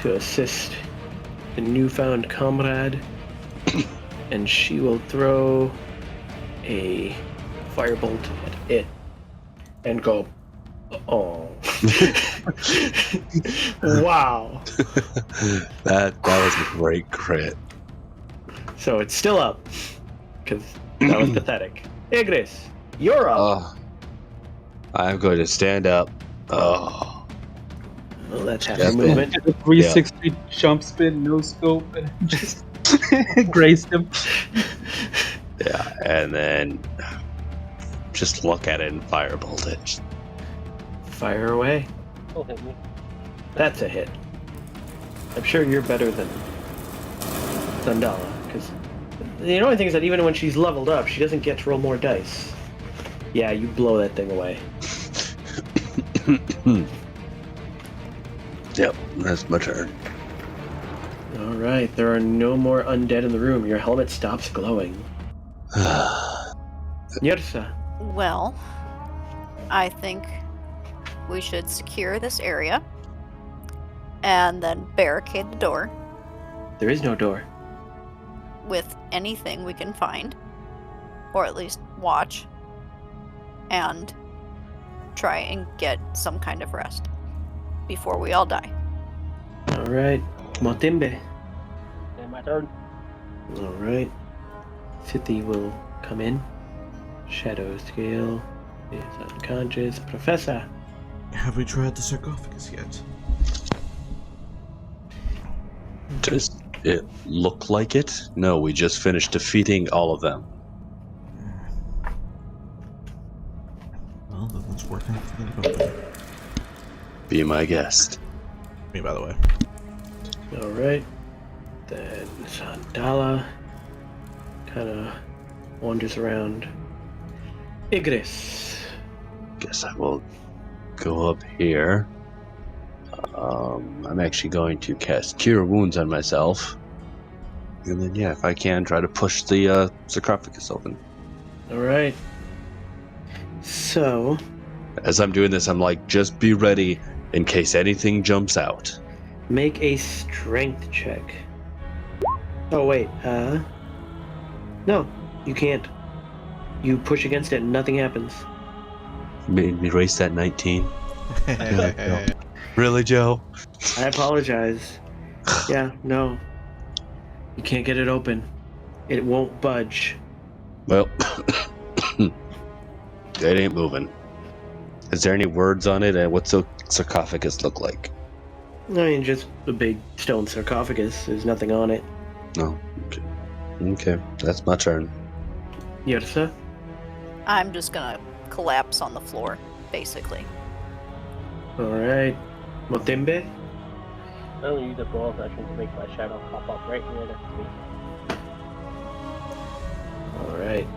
to assist the newfound comrade. And she will throw a firebolt at it. And go, oh. Wow. that was a great crit. So it's still up. Because that was pathetic. Igris, you're up. Oh, I'm going to stand up. Oh, Well, that's half Yeah, your movement. Did a 360 jump spin, no scope, and just grazed him. yeah, and then just look at it and firebolt it. Fire away. Don't hit me. That's a hit. I'm sure you're better than Sandala, because the only thing is that even when she's leveled up, she doesn't get to roll more dice. Yeah, you blow that thing away. Yep, that's my turn. Alright, there are no more undead in the room. Your helmet stops glowing. Yersa. Well, I think we should secure this area and then barricade the door There is no door. with anything we can find, or at least watch, and try and get some kind of rest before we all die. Alright. Motimbe. And my turn. Alright. City will come in. Shadow scale is unconscious. Professor. Have we tried the sarcophagus yet? Does it look like it? No, we just finished defeating all of them. Well, then let's work on it open. Be my guest. Me, by the way. Alright. Then Sandala kind of wanders around. Igris. Guess I will go up here. I'm actually going to cast Cure Wounds on myself. And then, yeah, if I can, try to push the sarcophagus open. Alright. So, As I'm doing this, I'm like, just be ready in case anything jumps out. make a strength check. Oh, wait. No, you can't. You push against it and nothing happens. Made me erase that 19. Really, Joe? I apologize. Yeah, no. You can't get it open. It won't budge. Well, it ain't moving. Is there any words on it? And what's the sarcophagus look like? I mean, just a big stone sarcophagus. There's nothing on it. No. Okay, that's my turn. Yersa? I'm just gonna collapse on the floor, basically. Alright. Motimbe? I only use a bonus action to make my shadow pop up right here next to me. Alright.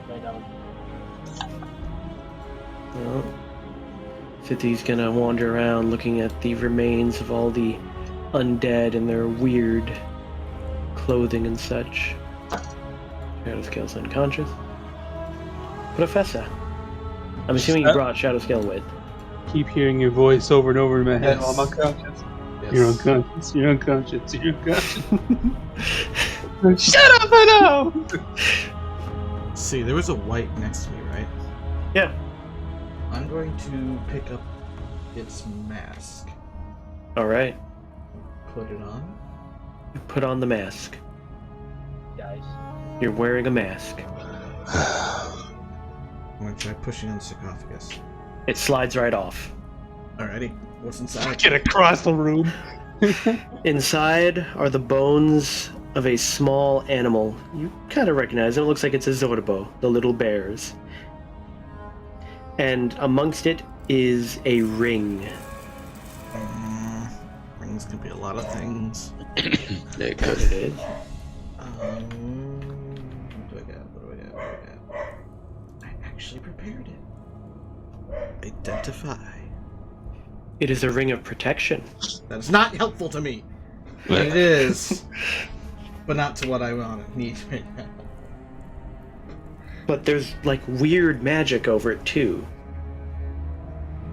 Right down. Well, City's gonna wander around looking at the remains of all the undead and their weird clothing and such. Shadowscale's unconscious. Professor. I'm assuming you brought Shadowscale with. Keep hearing your voice over and over in my head Yes. while I'm unconscious. Yes. You're unconscious. You're unconscious. You're unconscious. Shut up! I know. See, there was a white next to me, right? Yeah. I'm going to pick up its mask. Alright. Put it on. You put on the mask. Guys. You're wearing a mask. I'm going to try pushing on the sarcophagus. It slides right off. Alrighty. What's inside? Get across the room. Inside are the bones of a small animal. You kind of recognize it. It looks like it's a Zorbo, the little bears. And amongst it is a ring. Rings can be a lot of things. There you What go. it is. What do I got? What do I got? I actually prepared it. Identify. It is a ring of protection. That is not helpful to me. It is. But not to what I want to need right now. But there's like weird magic over it too.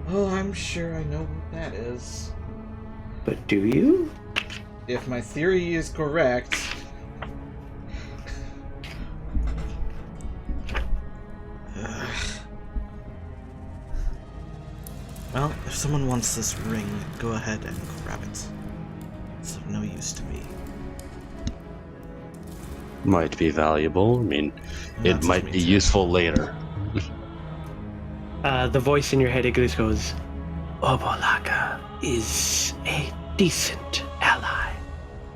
Oh, I'm sure I know what that is. But do you? If my theory is correct... Well, if someone wants this ring, go ahead and grab it. It's of no use to me. Might be valuable. I mean, Not it to might me be too. useful later. The voice in your head, Iglis, goes, Obolaka is a decent ally.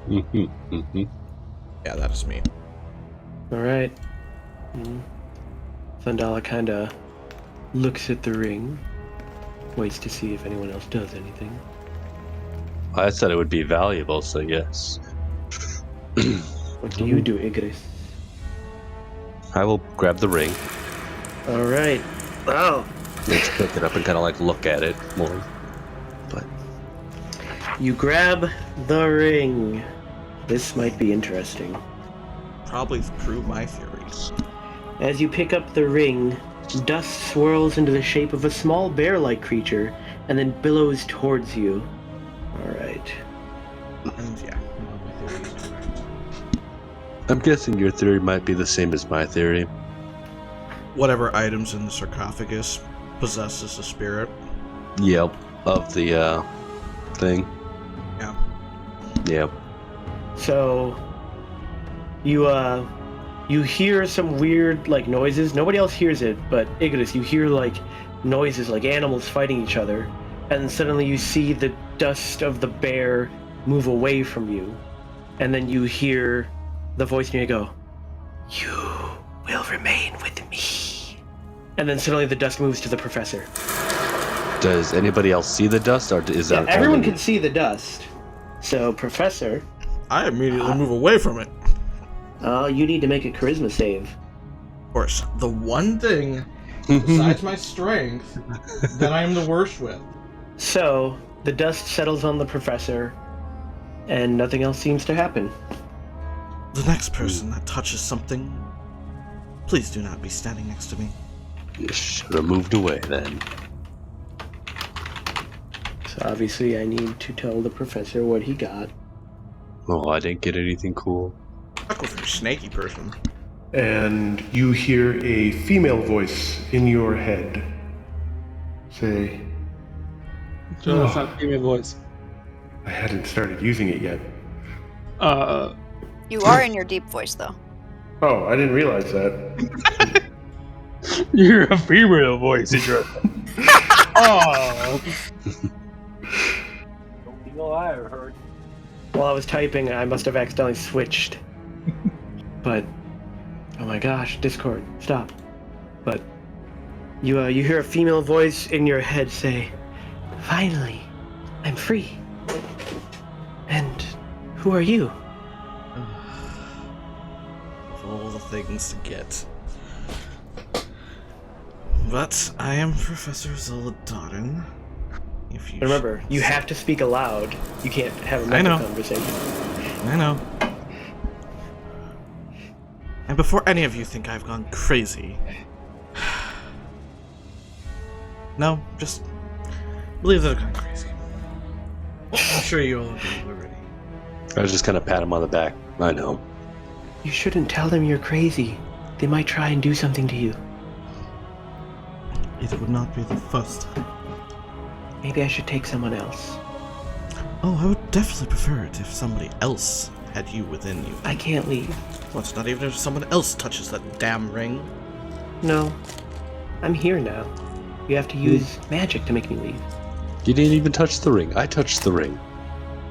Yeah, that is me. Alright. Thundala kinda looks at the ring, waits to see if anyone else does anything. I said it would be valuable, so yes. What do you do, Igris? I will grab the ring. Alright. Oh! Let's pick it up and kind of like look at it more. But You grab the ring. This might be interesting. Probably prove my theories. As you pick up the ring, dust swirls into the shape of a small bear-like creature and then billows towards you. Alright. And yeah, my theory is correct. I'm guessing your theory might be the same as my theory. Whatever items in the sarcophagus possesses a spirit. Yep, of the thing. Yeah. Yep. So, you hear some weird, like, noises. Nobody else hears it, but Ignis, you hear, like, noises like animals fighting each other. And then suddenly you see the dust of the bear move away from you. And then you hear the voice in your head go, "You will remain with me." And then suddenly the dust moves to the professor. Does anybody else see the dust, or is Yeah, that everyone only- can see the dust. So, Professor, I immediately move away from it. you need to make a charisma save. Of course, the one thing, besides my strength, that I am the worst with. So, the dust settles on the professor, and nothing else seems to happen. The next person that touches something, please do not be standing next to me. You should have moved away then. So obviously I need to tell the professor what he got. Oh, I didn't get anything cool. I'll go for a snaky person. And you hear a female voice in your head say, So that's not female voice. I hadn't started using it yet. You are in your deep voice, though. Oh, I didn't realize that. You're a female voice, Idra. Oh. Don't be no I heard. While I was typing, I must have accidentally switched. But, oh my gosh, Discord, stop. But, you hear a female voice in your head say, "Finally, I'm free. And who are you?" Of all the things to get. But I am Professor Zoladarin. If you Remember, you have to speak aloud. You can't have a I know. mental conversation. I know. And before any of you think I've gone crazy... No, just believe that I've gone crazy. I'm sure you all agree already. I was just gonna pat him on the back. I know. You shouldn't tell them you're crazy. They might try and do something to you. It would not be the first time. Maybe I should take someone else. Oh, I would definitely prefer it if somebody else had you within you. I can't leave. What's not even if someone else touches that damn ring? No. I'm here now. You have to use magic to make me leave. You didn't even touch the ring. I touched the ring.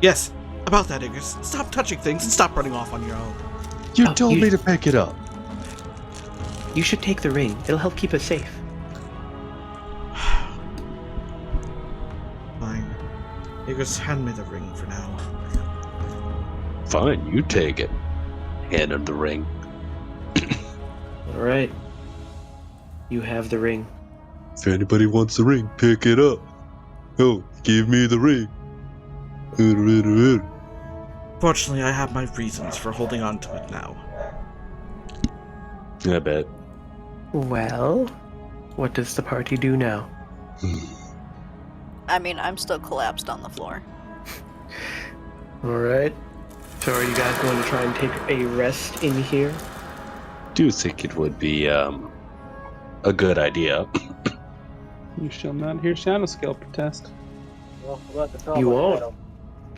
Yes, about that, Iggers. Stop touching things and stop running off on your own. You told me to pick it up. You should take the ring. It'll help keep us safe. Fine. Iggers, hand me the ring for now. Fine, you take it. Hand him the ring. Alright. You have the ring. If anybody wants the ring, pick it up. Oh, give me the ring. Fortunately, I have my reasons for holding on to it now. I bet. Well, what does the party do now? I mean, I'm still collapsed on the floor. Alright. So are you guys going to try and take a rest in here? Do you think it would be a good idea? You shall not hear SoundScapes protest. Well, we'll have to tell You him won't. about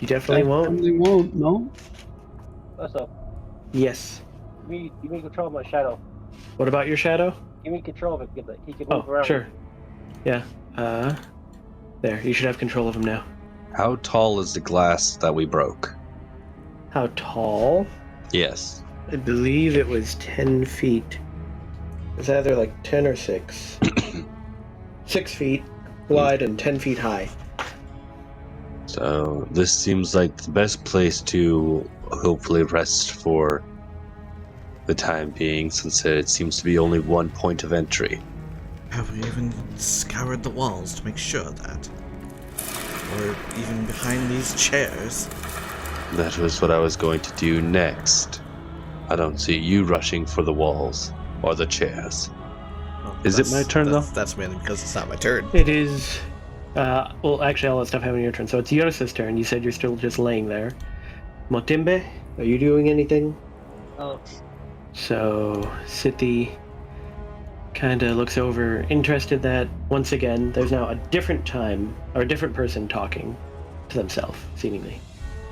You definitely won't. Definitely won't, no. What's up? Yes. Give me control of my shadow. What about your shadow? Give me control of it. He can Oh, move around. sure. Yeah. There. You should have control of him now. How tall is the glass that we broke? How tall? Yes. I believe it was 10 feet. It's either like 10 or 6. 6 feet wide and 10 feet high. So this seems like the best place to hopefully rest for the time being, since it seems to be only one point of entry. Have we even scoured the walls to make sure that? Or even behind these chairs? That was what I was going to do next. I don't see you rushing for the walls or the chairs. Well, Is it my turn, though? That's mainly because it's not my turn. It is. Well, actually, I'll let stuff happen on your turn. So it's Yona's turn. You said you're still just laying there. Motimbe, are you doing anything? Oh, So Sithi kind of looks over, interested that, once again, there's now a different time, or a different person talking to themselves, seemingly.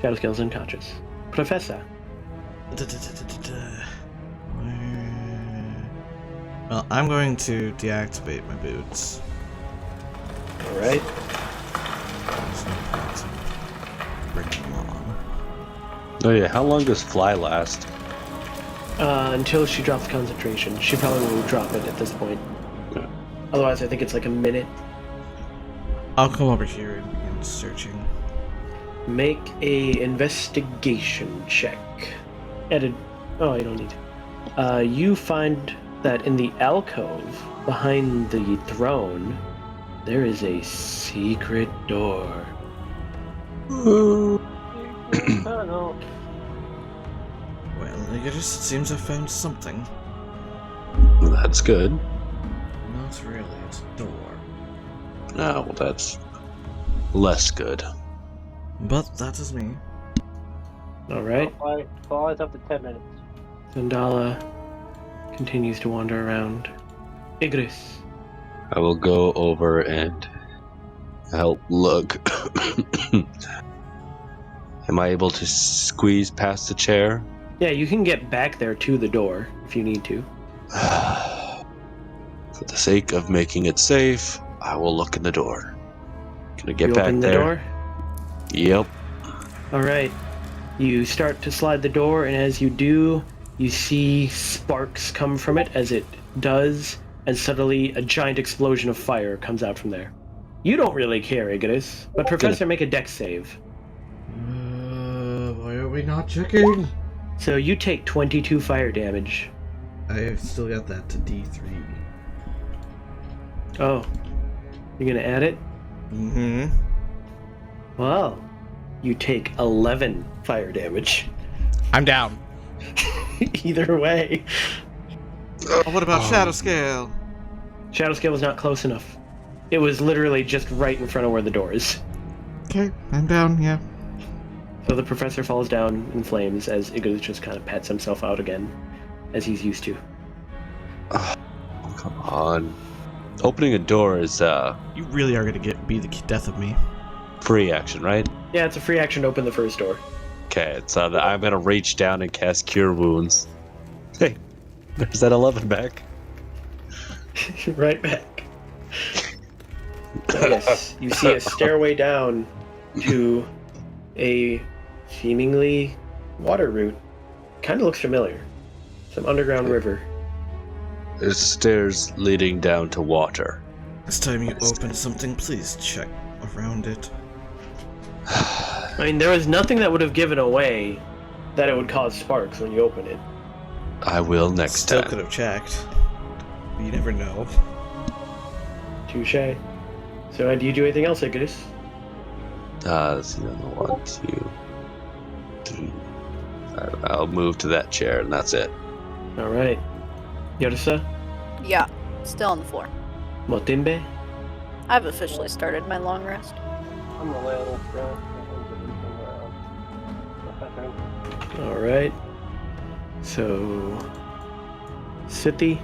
Shadowscale's unconscious. Professor. Well, I'm going to deactivate my boots. Alright. Bring them along. Oh yeah, how long does fly last? Until she drops concentration. She probably will drop it at this point. Okay. Otherwise, I think it's like a minute. I'll come over here and begin searching. Make a investigation check. Edit. Oh, you don't need to. You find that in the alcove behind the throne, there is a secret door. no. Well, it just seems I found something. That's good. Not really, it's a door. Oh, well, that's less good. But that is me. Alright. Fly is up to 10 minutes. Zandala continues to wander around. Igris. I will go over and help look. Am I able to squeeze past the chair? Yeah, you can get back there to the door if you need to. For the sake of making it safe, I will look in the door. Can I get You back open the there? door? Yep. Alright. You start to slide the door, and as you do, you see sparks come from it as it does, and suddenly a giant explosion of fire comes out from there. You don't really care, Igris, but Professor, make a dex save. Why are we not checking? So you take 22 fire damage. I've still got that to D3. Oh. You're gonna add it? Mm-hmm. Well, you take 11 fire damage. I'm down. Either way. Oh, what about Shadow Scale? Shadow Scale was not close enough. It was literally just right in front of where the door is. Okay, I'm down, yeah. So the professor falls down in flames as Igloo just kind of pats himself out again, as he's used to. Oh, come on. Opening a door is You really are gonna be the death of me. free action, right? Yeah, it's a free action to open the first door. Okay, so I'm gonna reach down and cast Cure Wounds. Hey, there's that 11 back. Right back. Yes, you see a stairway down to a seemingly water route. Kind of looks familiar. Some underground river. There's stairs leading down to water. Next time you open something, please check around it. I mean, there was nothing that would have given away that it would cause sparks when you open it. I will next Still time. could have checked. You never know. Touche. So, do you do anything else, Icarus? Let's see, 1, 2, 3. I'll move to that chair, and that's it. Alright. Yorisa? Yeah, still on the floor. Motimbe? I've officially started my long rest. I'm a little bro. Alright. So, City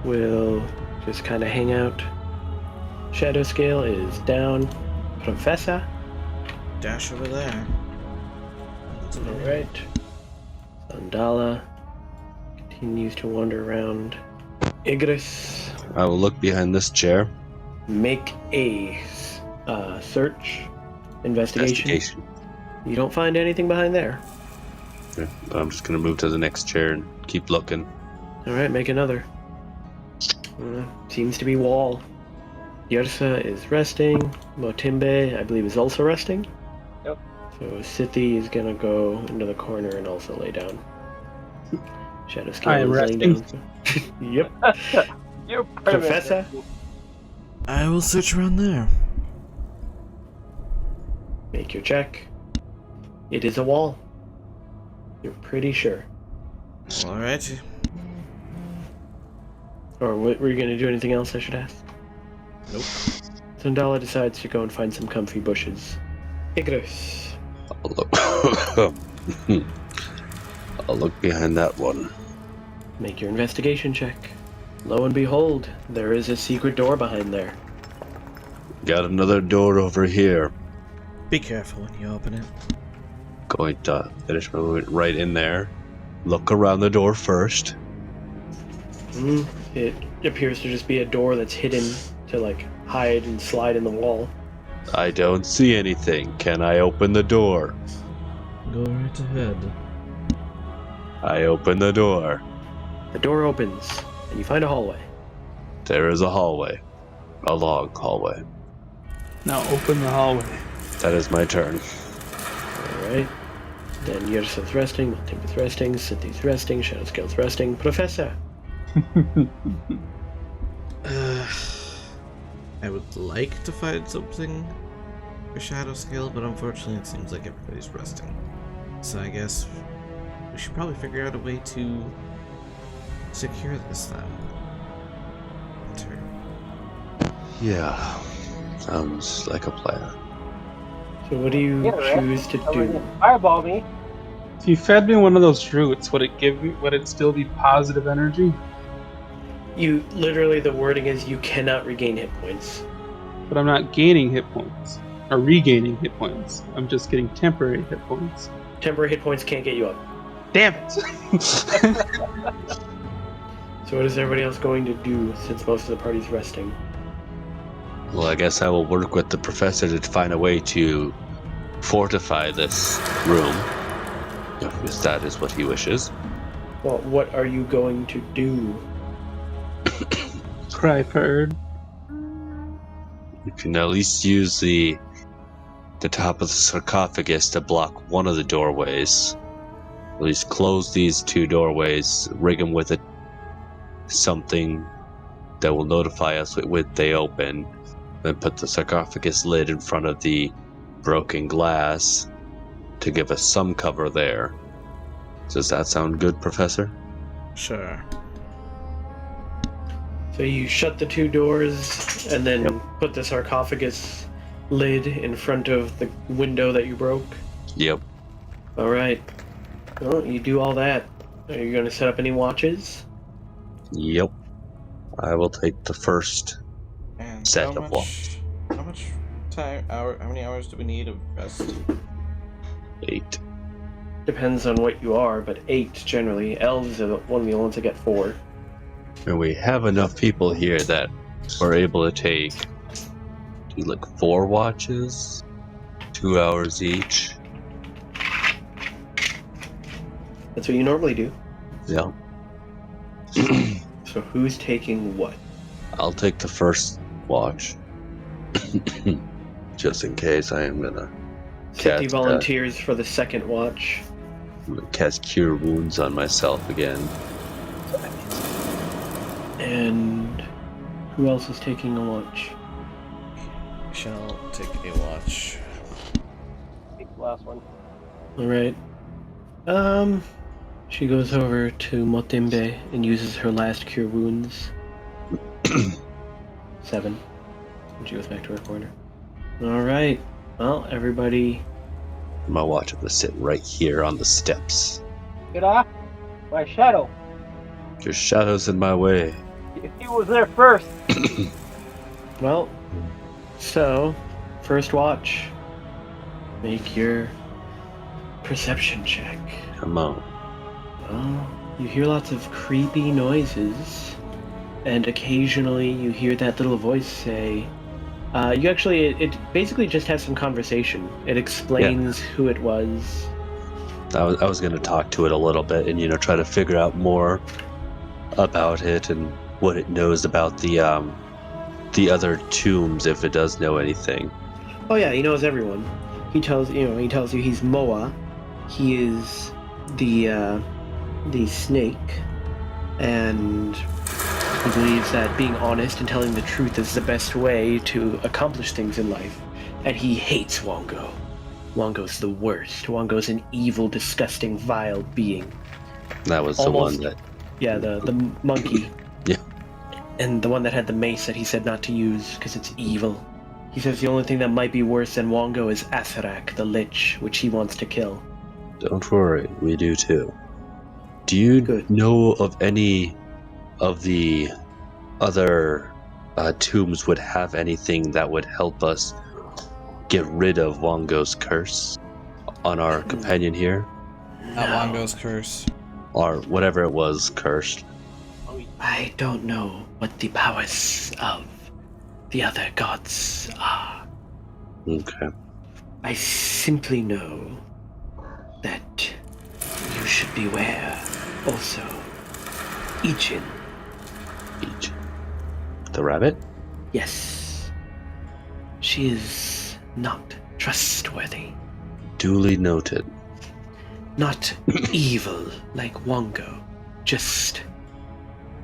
will just kind of hang out. Shadow Scale is down. Professor? Dash over there. Alright. Sandala continues to wander around. Igris, I will look behind this chair. make a search. Investigation. You don't find anything behind there. Okay, but I'm just gonna move to the next chair and keep looking. Alright, make another. Seems to be wall. Yersa is resting. Motimbe, I believe, is also resting. Yep. So Sithi is gonna go into the corner and also lay down. Shadow Scale I am is laying resting. down. Yep. You're Professor? I will search around there. Make your check. It is a wall. You're pretty sure. Alright. Or were you gonna do anything else, I should ask? Nope. Sandala decides to go and find some comfy bushes. Igris. I'll look. I'll look behind that one. Make your investigation check. Lo and behold, there is a secret door behind there. Got another door over here. Be careful when you open it. Going to finish my movement right in there. Look around the door first. It appears to just be a door that's hidden to like hide and slide in the wall. I don't see anything. Can I open the door? Go right ahead. I open the door. The door opens, and you find a hallway. There is a hallway. A long hallway. Now open the hallway. That is my turn. Alright. Then Yersa's resting, Matimba's resting, Sithi's resting, Shadow Scale's resting. Professor! I would like to find something for Shadow Scale, but unfortunately it seems like everybody's resting. So I guess we should probably figure out a way to secure this then. Yeah. Sounds like a plan. So what do you choose to do? Fireball me. If you fed me one of those roots, would it still be positive energy? You literally, the wording is you cannot regain hit points. But I'm not gaining hit points. Or regaining hit points. I'm just getting temporary hit points. Temporary hit points can't get you up. Damn it! So what is everybody else going to do since most of the party's resting? Well, I guess I will work with the professor to find a way to fortify this room. If that is what he wishes. Well, what are you going to do? Cry bird. You can at least use the top of the sarcophagus to block one of the doorways. At least close these two doorways, rig them with something that will notify us when they open. Then put the sarcophagus lid in front of the broken glass to give us some cover there. Does that sound good, Professor? Sure. So you shut the 2 doors and then put the sarcophagus lid in front of the window that you broke? Yep. All right. Well, you do all that. Are you going to set up any watches? Yep. I will take the first And set how of walls. much time? How many hours do we need of rest? 8. Depends on what you are, but 8 generally. Elves are one of the only ones that get 4. And we have enough people here that we're able to take 4 watches, 2 hours each. That's what you normally do. Yeah. So who's taking what? I'll take the first watch. Just in case I am gonna City volunteers for the second watch. I'm gonna cast Cure Wounds on myself again. And who else is taking a watch? Shall take a watch. Take the last one. All right. She goes over to Motembe and uses her last cure wounds. 7. And she goes back to her corner. All right. Well, everybody. My watch is sitting right here on the steps. Get off! My shadow! Your shadow's in my way. He was there first! Well, so first watch. Make your perception check. Come on. Well, you hear lots of creepy noises, and occasionally you hear that little voice say, it basically just has some conversation. It explains who it was. I was going to talk to it a little bit and, try to figure out more about it and what it knows about the other tombs, if it does know anything. Oh yeah, he knows everyone. He tells you he's Moa. He is the snake, and he believes that being honest and telling the truth is the best way to accomplish things in life. And he hates Wango. Wango's the worst. Wango's an evil, disgusting, vile being. That was Almost, the one that... Yeah, the monkey. Yeah. And the one that had the mace that he said not to use because it's evil. He says the only thing that might be worse than Wango is Asarak, the Lich, which he wants to kill. Don't worry, we do too. Do you know of any of the other tombs would have anything that would help us get rid of Wango's curse on our companion here? Not Wango's curse. Or whatever it was, cursed. I don't know what the powers of the other gods are. Okay. I simply know that you should beware. Also, Ijin. Ijin. The rabbit? Yes. She is not trustworthy. Duly noted. Not evil like Wango. Just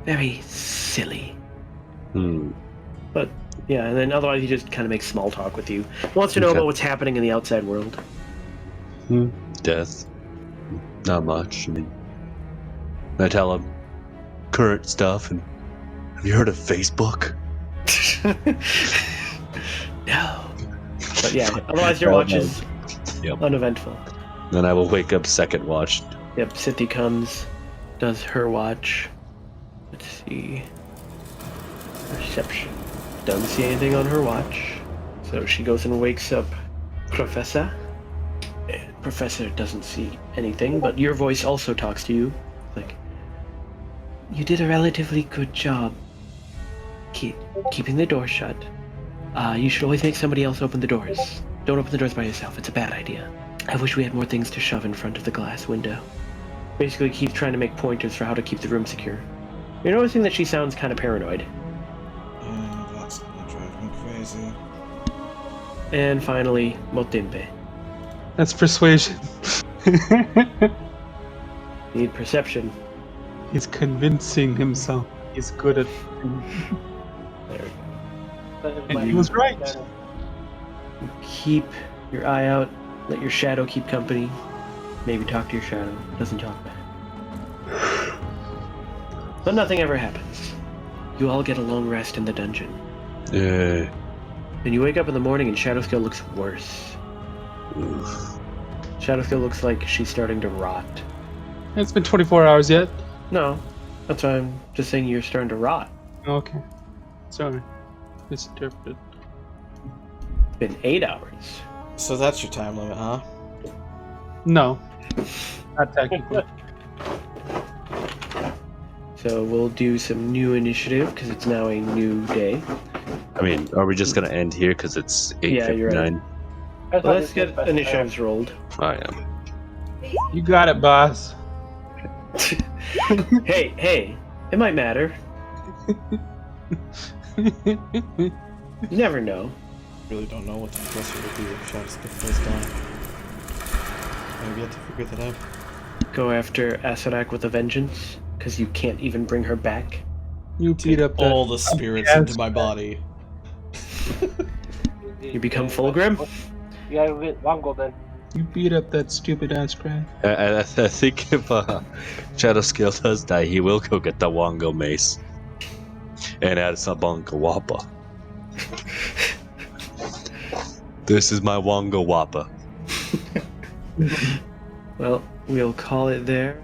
very silly. But, yeah, and then otherwise he just kind of makes small talk with you. Wants to know about what's happening in the outside world. Death. Not much. I tell him current stuff, and have you heard of Facebook? No. But yeah, otherwise your watch is uneventful. Then I will wake up second watch. Yep, Sithi comes, does her watch. Let's see. Perception. Doesn't see anything on her watch. So she goes and wakes up Professor. And Professor doesn't see anything, but your voice also talks to you. Like, you did a relatively good job keeping the door shut. You should always make somebody else open the doors. Don't open the doors by yourself. It's a bad idea. I wish we had more things to shove in front of the glass window. Basically keeps trying to make pointers for how to keep the room secure. You're noticing that she sounds kind of paranoid. Yeah, that's gonna drive me crazy. And finally, Motembe. That's persuasion. Need perception. He's convincing himself. He's good at. There. And he was right. Keep your eye out. Let your shadow keep company. Maybe talk to your shadow. Doesn't talk back. But nothing ever happens. You all get a long rest in the dungeon. Yeah. Then you wake up in the morning and Shadowscale looks worse. Oof. Shadowscale looks like she's starting to rot. It's been 24 hours yet. No, that's why I'm just saying you're starting to rot. Okay. Sorry. Misinterpreted. It's been 8 hours. So that's your time limit, huh? No. Not technically. So we'll do some new initiative because it's now a new day. I mean, are we just gonna end here because it's 8:59? Yeah, you're right. That's Well, not let's get initiatives rolled. I am. You got it, boss. Hey, it might matter. You never know. Really don't know what the aggressor would do if Shadowscape goes down. I've yet to figure that out. Go after Asarak with a vengeance because you can't even bring her back. You beat up that. All the spirits Yes. into my body. You become Fulgrim? You gotta get Wango then. You beat up that stupid ass crab. I think if Shadowscale does die, he will go get the Wango mace and add some Bunga Wappa. This is my Wango Wappa. Well, we'll call it there.